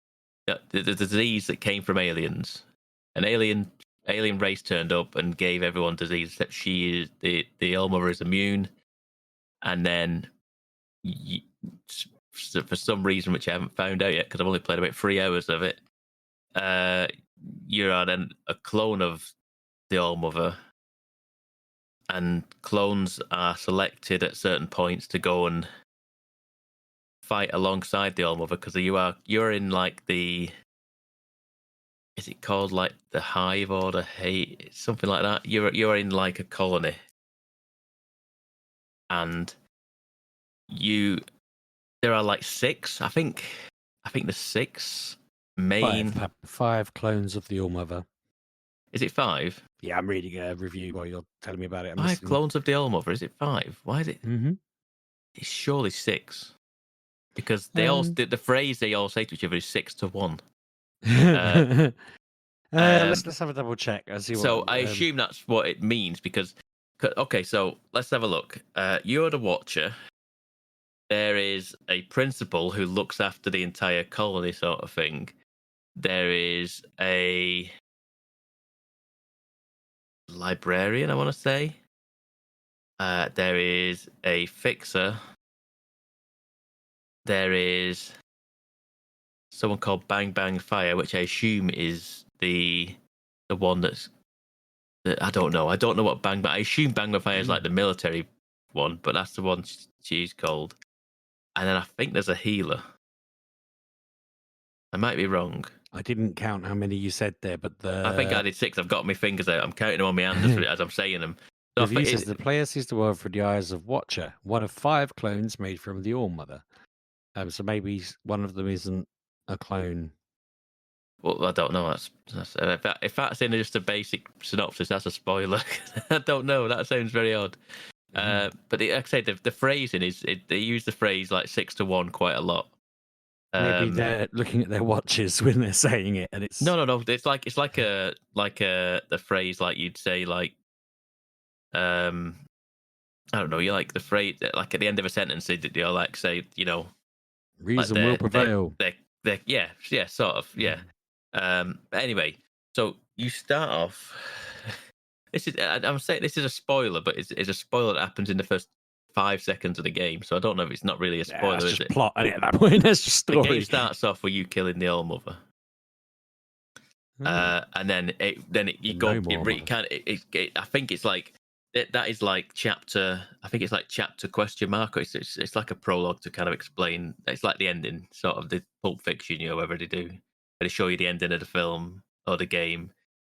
the disease that came from aliens. An alien race turned up and gave everyone disease, except she is the All-Mother is immune, and then for some reason, which I haven't found out yet because I've only played about 3 hours of it, you're then a clone of the All-Mother, and clones are selected at certain points to go and fight alongside the All-Mother, because you're in like the is it called like the Hive or the Hate, something like that? You're in like a colony, and there are like 6. I think there's 6 main. Five clones of the All-Mother. Is it 5? Yeah, I'm reading a review while you're telling me about it. 5 clones of the All-Mother. Is it 5? Why is it? Mm-hmm. It's surely 6. Because they all the phrase they all say to each other is 6 to 1. Let's have a double check. I assume that's what it means because, okay, so let's have a look. You're the Watcher. There is a principal who looks after the entire colony, sort of thing. There is a librarian, I want to say. There is a fixer. There is someone called Bang Bang Fire, which I assume is the one that's. I don't know. I don't know what Bang Bang. I assume Bang Bang Fire is like the military one, but that's the one she's called. And then I think there's a healer. I might be wrong. I didn't count how many you said there, but I think I did 6. I've got my fingers out. I'm counting them on my hands as I'm saying them. So the view says the player sees the world through the eyes of Watcher, one of 5 clones made from the All-Mother. So maybe one of them isn't a clone. Well, I don't know. If that's in just a basic synopsis, that's a spoiler. I don't know. That sounds very odd. But like I say, the phrasing is they use the phrase like 6 to 1 quite a lot. Maybe they're looking at their watches when they're saying it, and it's no. It's like the phrase like you'd say like I don't know. You like the phrase like at the end of a sentence. You'll like say reason like will prevail. Yeah, sort of, yeah. But anyway, so you start off. I'm saying this is a spoiler, but it's a spoiler that happens in the first 5 seconds of the game. So I don't know if it's not really a spoiler. That's is just it? Plot at that point. That's just story. The game starts off with you killing the All-Mother. And then you go. I think it's like that is like chapter. I think it's like chapter question mark. It's like a prologue to kind of explain. It's like the ending, sort of the Pulp Fiction, whether they show you the ending of the film or the game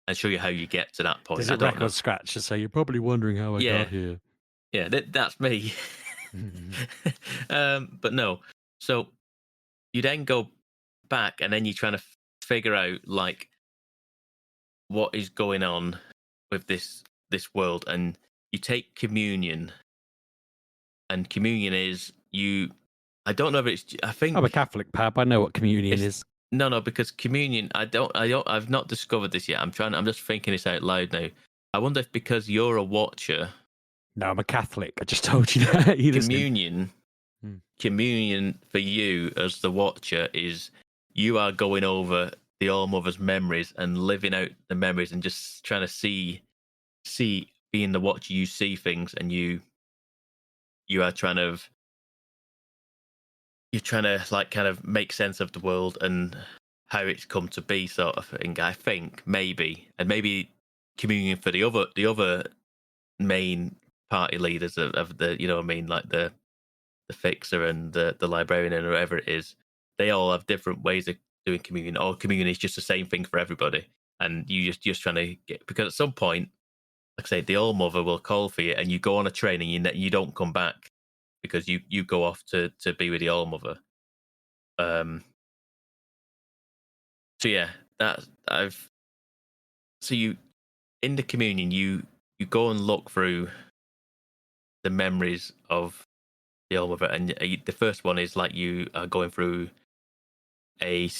and show you how you get to that point. Does it record scratch? So you're probably wondering how I got here. Yeah, that's me. But no. So you then go back and then you're trying to figure out like what is going on with this world, and you take communion, and communion is I don't know if it's. I think I'm a Catholic, Pab. I know what communion is. No, because communion. I've not discovered this yet. I'm just thinking this out loud now. I wonder if because you're a Watcher. No, I'm a Catholic. I just told you that. Communion for you as the Watcher is you are going over the All-Mother's memories and living out the memories and just trying to see being the Watcher, you see things and you are trying to like kind of make sense of the world and how it's come to be, sort of thing. I think maybe communion for the other main party leaders of the like the fixer and the librarian and whoever it is, they all have different ways of doing communion, or communion is just the same thing for everybody, and you just trying to get, because at some point, like I say, the All-Mother will call for you and you go on a train and you don't come back because you go off to be with the All-Mother. So yeah, you in the communion you go and look through the memories of the All-Mother, and the first one is like you are going through a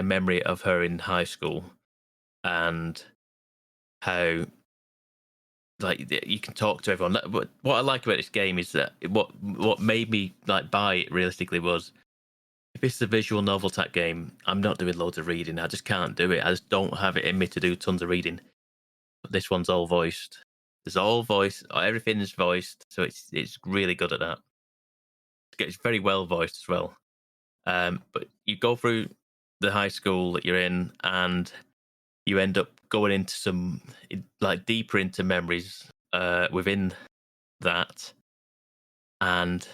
memory of her in high school, and how like you can talk to everyone. What I like about this game is that what made me like buy it realistically was, if it's a visual novel type game, I'm not doing loads of reading. I just can't do it. I just don't have it in me to do tons of reading. But this one's all voiced. It's all voiced. Everything's voiced, so it's really good at that. It's very well voiced as well. But you go through the high school that you're in, and you end up going into some like deeper into memories within that, and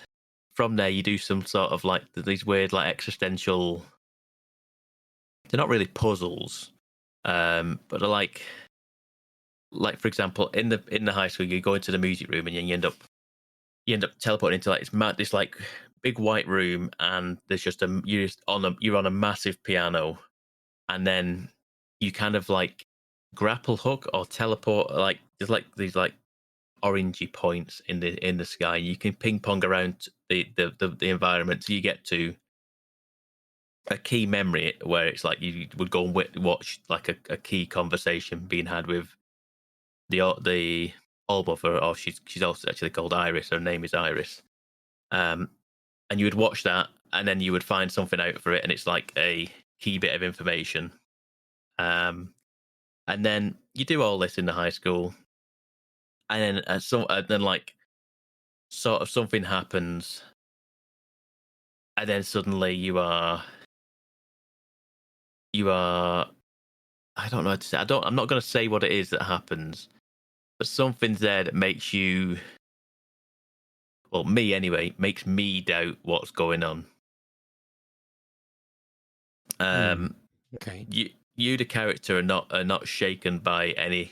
from there you do some sort of like these weird like existential. They're not really puzzles, But like for example, in the high school, you go into the music room and you end up teleporting into like this like big white room, and there's just you're on a massive piano, and then you kind of like grapple hook or teleport, like there's like these like orangey points in the sky. You can ping pong around the environment till you get to a key memory where it's like you would go and watch like a key conversation being had with the All Mother, or she's also actually called Iris. Her name is Iris. And you would watch that, and then you would find something out for it, and it's like a key bit of information. And then you do all this in the high school, and then like sort of something happens, and then suddenly you are I don't know how to say. I'm not going to say what it is that happens, but something's there that makes you, well, me anyway, makes me doubt what's going on. Okay. You the character are not shaken by any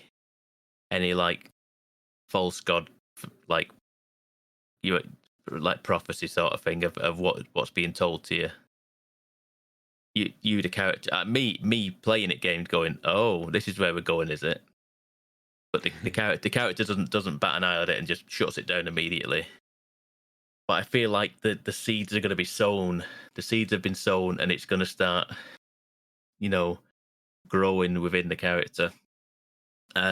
like false god, like you like prophecy sort of thing of what's being told to you. You the character, me playing it game going, oh, this is where we're going, is it? But the character doesn't bat an eye at it and just shuts it down immediately. But I feel like the seeds are going to be sown. The seeds have been sown, and it's going to start, growing within the character.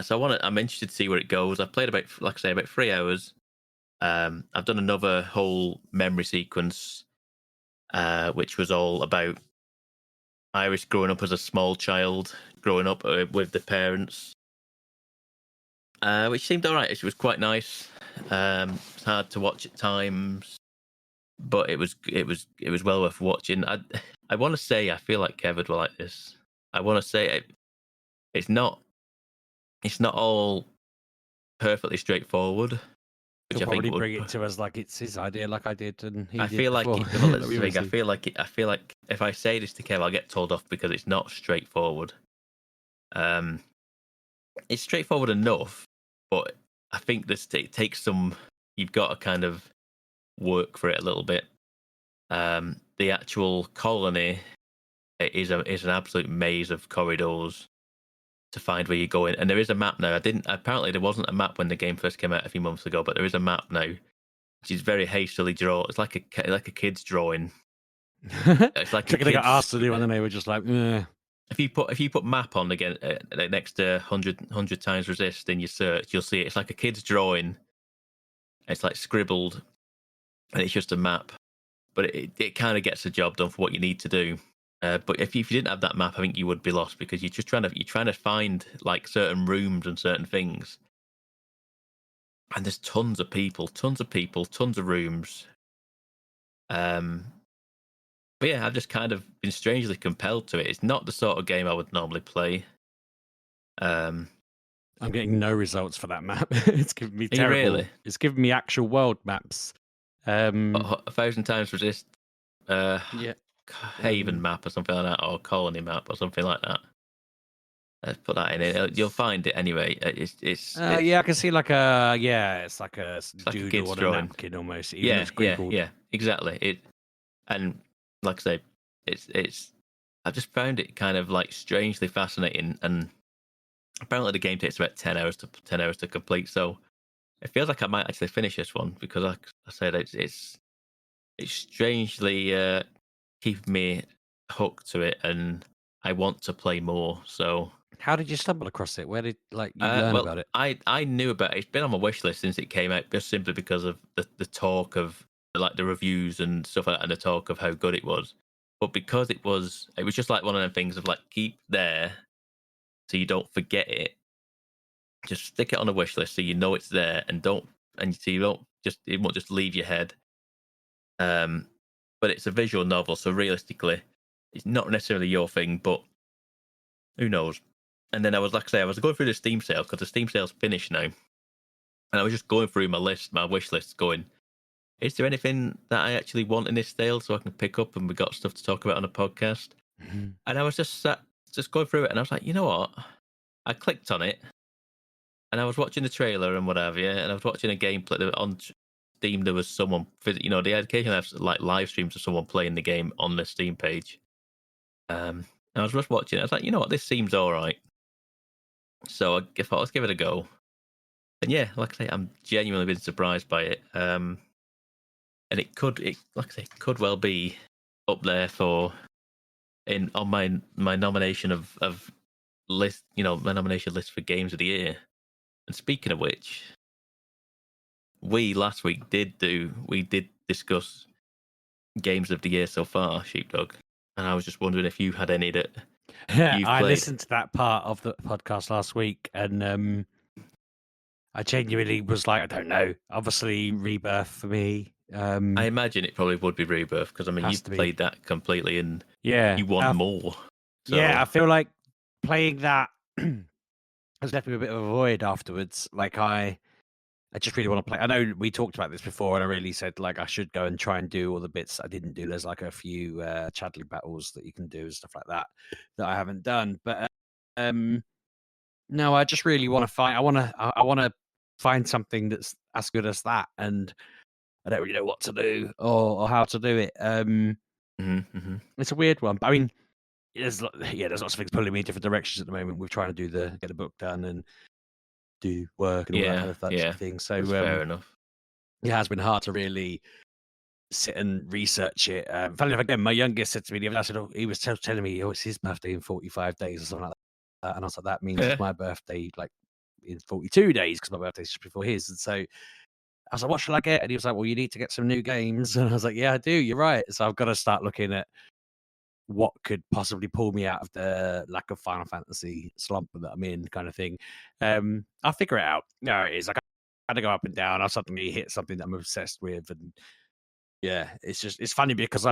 So I'm interested to see where it goes. I've played about 3 hours. I've done another whole memory sequence, which was all about Iris growing up as a small child, growing up with the parents, which seemed all right. It was quite nice. It's hard to watch at times, but it was well worth watching. I want to say I feel like Kev would like this. I want to say it's not all perfectly straightforward. He'll probably bring it to us like it's his idea, like I did, and he I did feel like before. I feel like if I say this to Kev, I'll get told off because it's not straightforward. It's straightforward enough, but I think it takes some. You've got to kind of work for it a little bit. The actual colony is an absolute maze of corridors to find where you're going, and there is a map now. Apparently there wasn't a map when the game first came out a few months ago, but there is a map now, which is very hastily drawn. It's like a kid's drawing. It's like they got asked to do, and then they were just like, eh. If you put map on again next to 100 times resist in your search, you'll see it. It's like a kid's drawing. It's like scribbled, and it's just a map, but it kind of gets the job done for what you need to do. But if you didn't have that map, I think you would be lost because you're trying to find like certain rooms and certain things, and there's tons of people, tons of rooms. But yeah, I've just kind of been strangely compelled to it. It's not the sort of game I would normally play. I'm getting no results for that map. It's giving me terrible. Really? It's giving me actual world maps. 1000 times resist. Yeah. Haven map or something like that, or colony map or something like that. Let's put that in it. You'll find it anyway. It's I can see like it's like a doodle on a napkin almost. Yeah, exactly. And like I say, it's I've just found it kind of like strangely fascinating, and apparently the game takes about 10 hours to complete. So it feels like I might actually finish this one because, like I said, it's strangely keeping me hooked to it, and I want to play more. So how did you stumble across it? Where did you learn about it? I knew about it. It's been on my wish list since it came out, just simply because of the talk of like the reviews and stuff like that, and the talk of how good it was. But because it was just like one of them things of like keep there so you don't forget it. Just stick it on a wish list so you know it's there, and so you don't it won't just leave your head. But it's a visual novel, so realistically, it's not necessarily your thing, but who knows? And then I was going through the Steam sale because the Steam sale's finished now, and I was just going through my wish list, going, is there anything that I actually want in this sale so I can pick up and we got stuff to talk about on a podcast? Mm-hmm. And I was just sat just going through it, and I was like, you know what? I clicked on it, and I was watching the trailer and whatever, yeah, and I was watching a gameplay on Steam. There was someone, they occasionally have like live streams of someone playing the game on the Steam page. And I was just watching it. I was like, you know what? This seems all right. So I thought, let's give it a go. And yeah, like I say, I'm genuinely been surprised by it. And it could well be up there on my nomination of list, my nomination list for games of the year. And speaking of which, we last week did discuss games of the year so far, Sheepdog. And I was just wondering if you had any that you've I played. listened to that part of the podcast last week, and I genuinely was like, I don't know. Obviously, Rebirth for me. I imagine it probably would be Rebirth because you played that completely and you want more. So. Yeah, I feel like playing that has left me a bit of a void afterwards. Like I just really want to play. I know we talked about this before, and I really said like I should go and try and do all the bits I didn't do. There's like a few Chadley battles that you can do and stuff like that I haven't done. But no, I just really want to find. I want to find something that's as good as that, and I don't really know what to do or how to do it. It's a weird one, but I mean, there's lots of things pulling me in different directions at the moment. We're trying to get the book done and do work and all that kind of sort of thing. So fair enough. It has been hard to really sit and research it. Funny enough, again, my youngest said to me the other day, he was telling me, it's his birthday in 45 days or something like that. And I was like, that means it's my birthday like in 42 days because my birthday's just before his. And so I was like, what shall I get? And he was like, well, you need to get some new games. And I was like, yeah, I do. You're right. So I've got to start looking at what could possibly pull me out of the lack of Final Fantasy slump that I'm in, kind of thing. I'll figure it out. No, it is like I had to go up and down. I'll suddenly hit something that I'm obsessed with, and yeah, it's funny because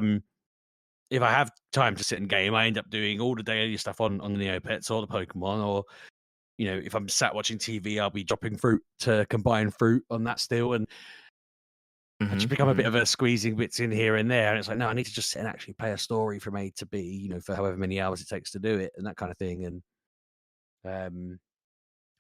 if I have time to sit and game, I end up doing all the daily stuff on the Neopets or the Pokemon, or if I'm sat watching TV, I'll be dropping fruit to combine fruit on that still, and I just become a bit of a squeezing bits in here and there. And it's like, no, I need to just sit and actually play a story from A to B, for however many hours it takes to do it and that kind of thing. And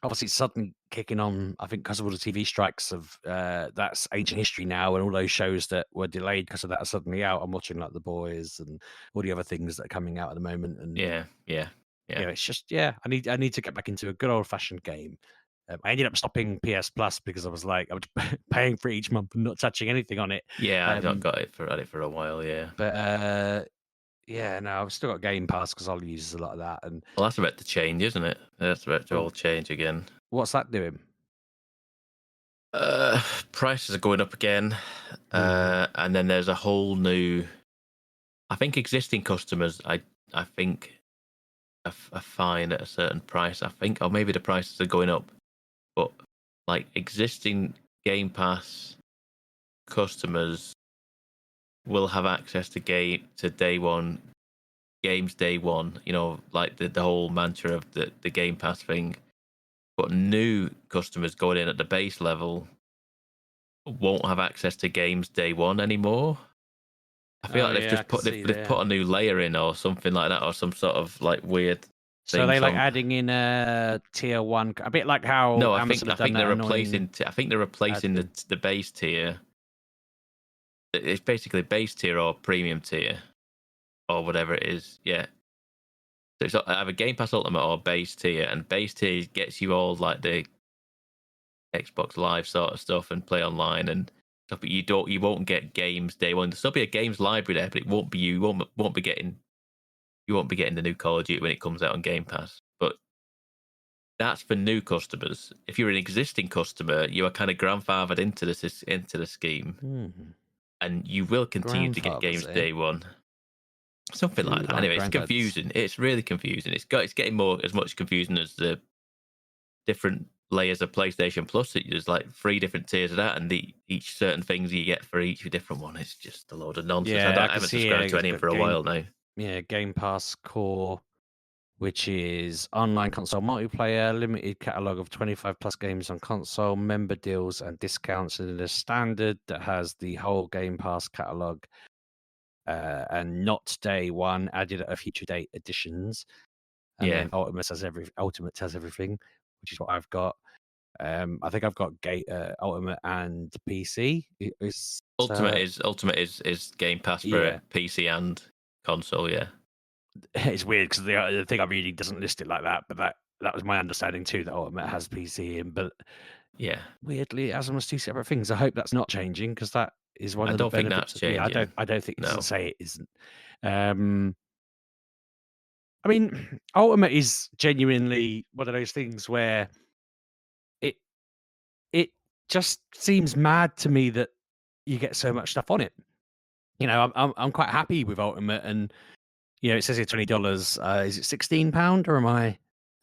obviously it's suddenly kicking on, I think, because of all the TV strikes of that's ancient history now, and all those shows that were delayed because of that are suddenly out. I'm watching like The Boys and all the other things that are coming out at the moment. And it's just, I need to get back into a good old fashioned game. I ended up stopping PS Plus because I was like, I was paying for each month and not touching anything on it. Yeah, I've not got it for a while. Yeah, but no, I've still got Game Pass because I'll use a lot of that. And well, that's about to change, isn't it? That's about to all change again. What's that doing? Prices are going up again, and then there's a whole new. I think existing customers, I think, are fine at a certain price. I think, or maybe the prices are going up. But like existing Game Pass customers will have access to day one games day one. Like the whole mantra of the Game Pass thing. But new customers going in at the base level won't have access to games day one anymore. I feel like they've put a new layer in or something like that, or some sort of like weird. So are they like adding in a tier one, a bit like how Amazon I think they're replacing. I think they're replacing the base tier. It's basically base tier or premium tier, or whatever it is. Yeah. So it's either Game Pass Ultimate or base tier, and base tier gets you all like the Xbox Live sort of stuff and play online and stuff. But you won't get games day one. There'll still be a games library there, but it won't be you won't be getting the new Call of Duty when it comes out on Game Pass. But that's for new customers. If you're an existing customer, you are kind of grandfathered into the scheme, and you will continue to get games day one. Something like that. Anyway, it's confusing. It's really confusing. It's getting as much confusing as the different layers of PlayStation Plus. There's like 3 different tiers of that, and each certain things you get for each different one. It's just a load of nonsense. I haven't subscribed to any for a while now. Yeah, Game Pass Core, which is online console multiplayer, limited catalogue of 25 plus games on console, member deals and discounts, and a standard that has the whole Game Pass catalogue and not day one, added at a future date editions. and then Ultimate has everything, which is what I've got. I think I've got Ultimate and PC. Ultimate is Game Pass for PC and console. Yeah, it's weird because the thing I'm reading doesn't list it like that, but that was my understanding too. That Ultimate has PC in, but weirdly, it has almost two separate things. I hope that's not changing because that is one of the benefits. I don't think it doesn't say it isn't. I mean, Ultimate is genuinely one of those things where it just seems mad to me that you get so much stuff on it. You know, I'm quite happy with Ultimate, and you know, it says here $20. Is it £16 or am I?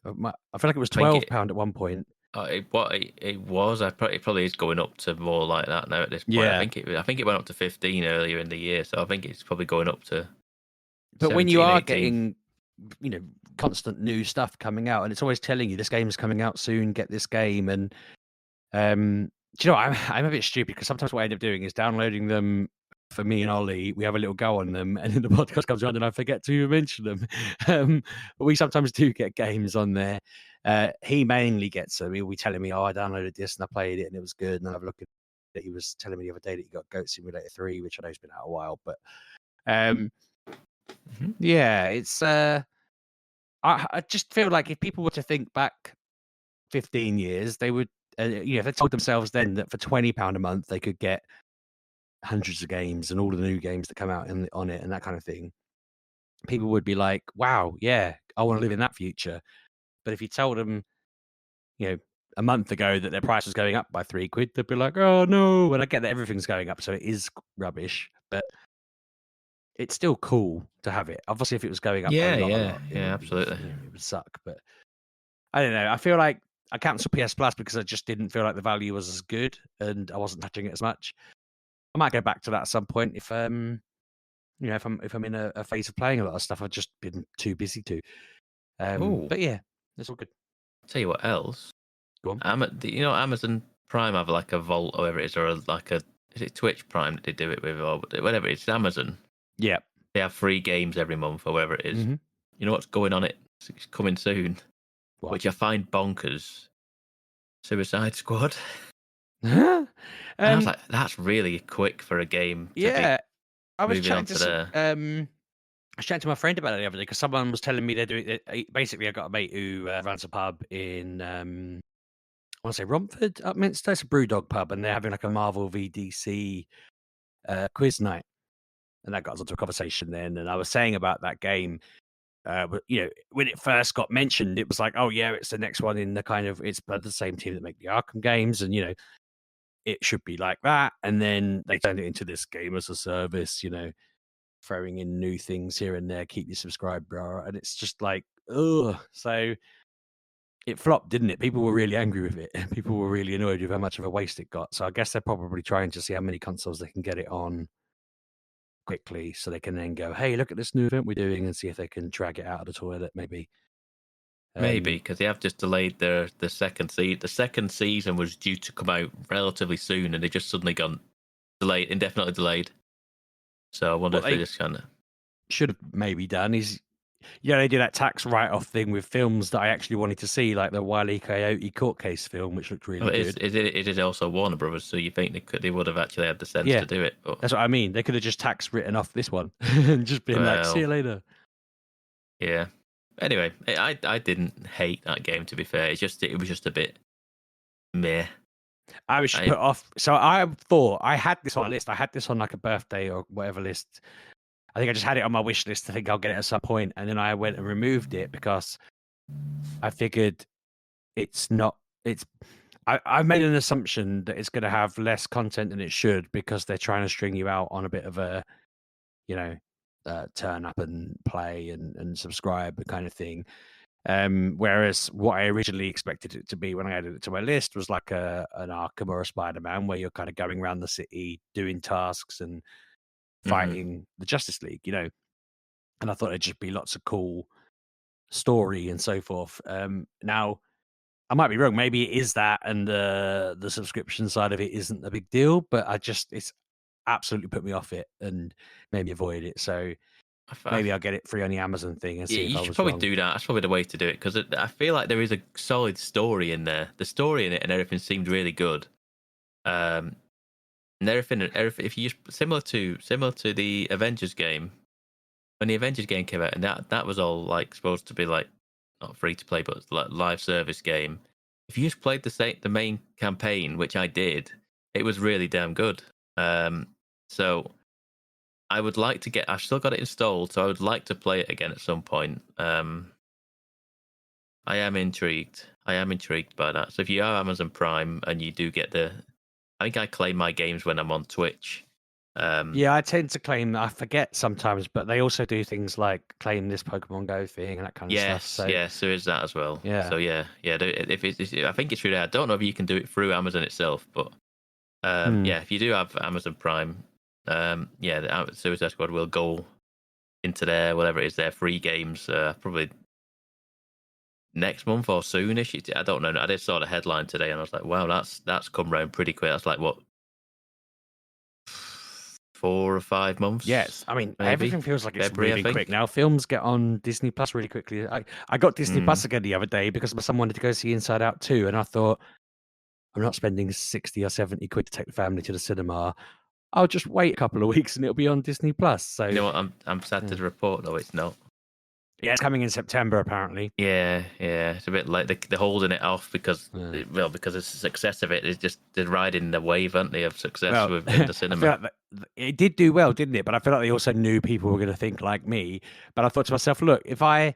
I feel like it was £12 at one point. It was. It probably is going up to more like that now at this point. I think it went up to 15 earlier in the year, so I think it's probably going up to. But 17, when you are 18. Getting, you know, constant new stuff coming out, and it's always telling you this game's coming out soon, get this game, and do you know, I'm a bit stupid because sometimes what I end up doing is downloading them for me and Ollie. We have a little go on them, and then the podcast comes around and I forget to mention them. But we sometimes do get games on there. He mainly gets them. He'll be telling me, "Oh, I downloaded this and I played it and it was good." And then I've looked at it. He was telling me the other day that he got Goat Simulator 3, which I know has been out a while. But yeah, it's. I just feel like if people were to think back 15 years, they would. You know, if they told themselves then that for £20 a month they could get hundreds of games and all the new games that come out on it and that kind of thing, people would be like, "Wow, yeah, I want to live in that future." But if you told them, you know, a month ago that their price was going up by £3, they'd be like, "Oh no!" And I get that everything's going up, so it is rubbish, but it's still cool to have it. Obviously, if it was going up a lot, absolutely, it would suck. But I don't know. I feel like I cancelled PS Plus because I just didn't feel like the value was as good, and I wasn't touching it as much. I might go back to that at some point if you know, if I'm in a phase of playing a lot of stuff. I've just been too busy to. But yeah, it's all good. Tell you what else. Go on. You know, Amazon Prime have like a Vault or whatever it is, or is it Twitch Prime that they do it with, or whatever it's Amazon. Yeah, they have free games every month or whatever it is. You know what's going on? It's coming soon. What? Which I find bonkers. Suicide Squad. And I was like, that's really quick for a game. I was chatting to my friend about it the other day because someone was telling me they're doing it. Basically, I got a mate who runs a pub in I want to say Romford, Upminster. It's a Brewdog pub, and they're having like a Marvel VDC quiz night, and that got us onto a conversation then. And I was saying about that game. You know, when it first got mentioned, it was like, oh yeah, it's the next one in the kind of, it's by the same team that make the Arkham games, and you know, it should be like that. And then they turned it into this game as a service, you know, throwing in new things here and there, keep you subscribed, bro. And it's just like, ugh. So it flopped, didn't it? People were really angry with it. People were really annoyed with how much of a waste it got. So I guess they're probably trying to see how many consoles they can get it on quickly so they can then go, hey, look at this new event we're doing, and see if they can drag it out of the toilet, maybe. Maybe, because they have just delayed the second season. The second season was due to come out relatively soon, and they just suddenly gone delayed, indefinitely delayed. So I wonder if they just kind of should have maybe done is, you know, they do that tax write-off thing with films that I actually wanted to see, like the Wile E. Coyote court case film, which looked really good. It is also Warner Brothers, so you think they would have actually had the sense to do it. But that's what I mean. They could have just tax written off this one and just been like, see you later. Yeah. Anyway, I didn't hate that game, to be fair. It was just a bit meh. I was put off. So I thought I had this on a list. I had this on like a birthday or whatever list. I think I just had it on my wish list. I think I'll get it at some point. And then I went and removed it because I figured I made an assumption that it's going to have less content than it should because they're trying to string you out on a bit of a, you know, turn up and play and subscribe kind of thing. Whereas what I originally expected it to be when I added it to my list was like an Arkham or a Spider-Man, where you're kind of going around the city doing tasks and fighting the Justice League, you know. And I thought it'd just be lots of cool story and so forth. Now, I might be wrong. Maybe it is that, and the subscription side of it isn't a big deal. But it's absolutely put me off it and made me avoid it. So maybe I'll get it free on the Amazon thing and see if you I should was probably wrong. do that. That's probably the way to do it because I feel like there is a solid story in there. The story in it and everything seemed really good. And everything. If you just similar to the Avengers game, when the Avengers game came out, and that was all like supposed to be like not free to play, but like live service game. If you just played the main campaign, which I did, it was really damn good. So I would like to get. I've still got it installed, so I would like to play it again at some point. I am intrigued. I am intrigued by that. So if you are Amazon Prime and you do get I think I claim my games when I'm on Twitch. Yeah, I tend to claim. I forget sometimes, but they also do things like claim this Pokemon Go thing and that kind of stuff. So yes, there is that as well. yeah. So yeah. If I think it's really. I don't know if you can do it through Amazon itself, but yeah, if you do have Amazon Prime, the Suicide Squad will go into whatever it is, their free games, probably next month or soonish. I don't know. I just saw the headline today, and I was like, wow, that's come round pretty quick. That's like what, 4 or 5 months? Yes, I mean, maybe? everything feels like it's February, really quick now. Films get on Disney Plus really quickly. I got Disney Plus again the other day because my son wanted to go see Inside Out 2, and I thought, I'm not spending 60 or 70 quid to take the family to the cinema. I'll just wait a couple of weeks and it'll be on Disney Plus. So you know what? I'm sad to report though it's not. Yeah, it's coming in September apparently. Yeah, it's a bit like they're holding it off because because the success of it is just they're riding the wave, aren't they, of success within the cinema. I feel like it did do well, didn't it? But I feel like they also knew people were going to think like me. But I thought to myself, look, if I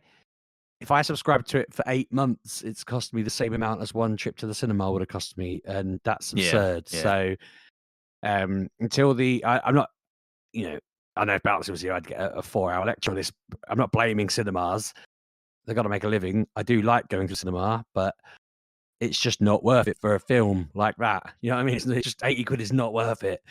subscribe to it for 8 months, it's cost me the same amount as one trip to the cinema would have cost me, and that's absurd. Yeah. So until I'm not, I know if Balance was here, I'd get a 4-hour lecture on this. I'm not blaming cinemas. They've got to make a living. I do like going to cinema, but it's just not worth it for a film like that. You know what I mean? It's just 80 quid is not worth it.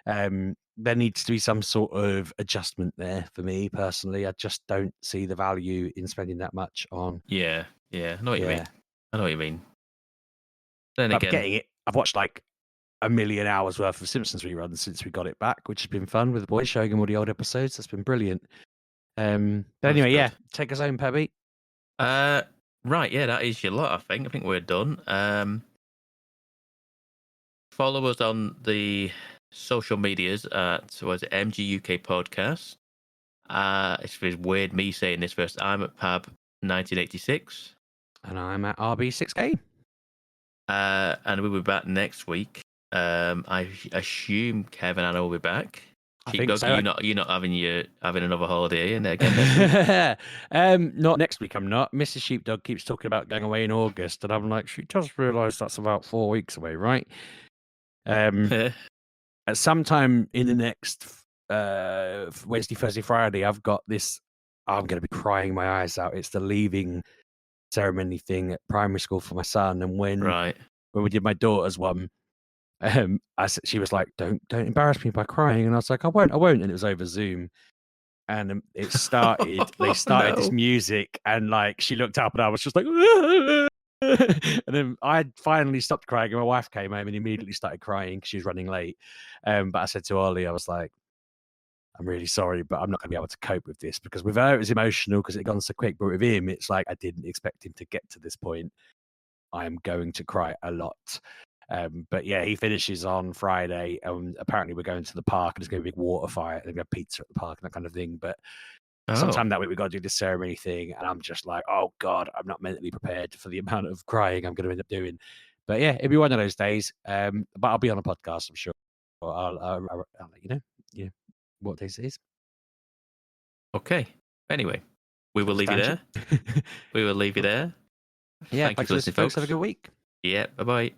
There needs to be some sort of adjustment there for me personally. I just don't see the value in spending that much on. Yeah. I know what you mean. I know what you mean. Then but again, getting it, I've watched like 1 million hours worth of Simpsons reruns since we got it back, which has been fun with the boys, showing them all the old episodes. That's been brilliant. But anyway, yeah, take us home, Pebby. Right, yeah, that is your lot. I think we're done. Follow us on the social medias at Mgukpodcast. It's weird me saying this first. I'm at Pab 1986, and I'm at RB6K. And we'll be back next week. I assume Kevin and I will be back. Sheepdog, so. You're not having another holiday in there again? Not next week. I'm not. Mrs. Sheepdog keeps talking about going away in August, and I'm like, she does realise that's about 4 weeks away, right? At some time in the next Wednesday, Thursday, Friday, I've got this. I'm going to be crying my eyes out. It's the leaving ceremony thing at primary school for my son, and when we did my daughter's one. She was like, "Don't embarrass me by crying," and I was like, "I won't," and it was over Zoom, and it started. They started this music, and like she looked up, and I was just like, and then I finally stopped crying, and my wife came home and immediately started crying because she was running late. But I said to Ollie, I was like, "I'm really sorry, but I'm not going to be able to cope with this because with her it was emotional because it had gone so quick, but with him, it's like I didn't expect him to get to this point. I am going to cry a lot." But yeah, he finishes on Friday. Apparently, we're going to the park and there's going to be a big water fight. There's going to be pizza at the park and that kind of thing. But sometime that week, we've got to do this ceremony thing. And I'm just like, oh, God, I'm not mentally prepared for the amount of crying I'm going to end up doing. But yeah, it'll be one of those days. But I'll be on a podcast, I'm sure. I'll let you know what days it is. Okay. Anyway, we will leave you there. We will leave you there. Yeah, thanks for listening, folks. Have a good week. Yeah, bye-bye.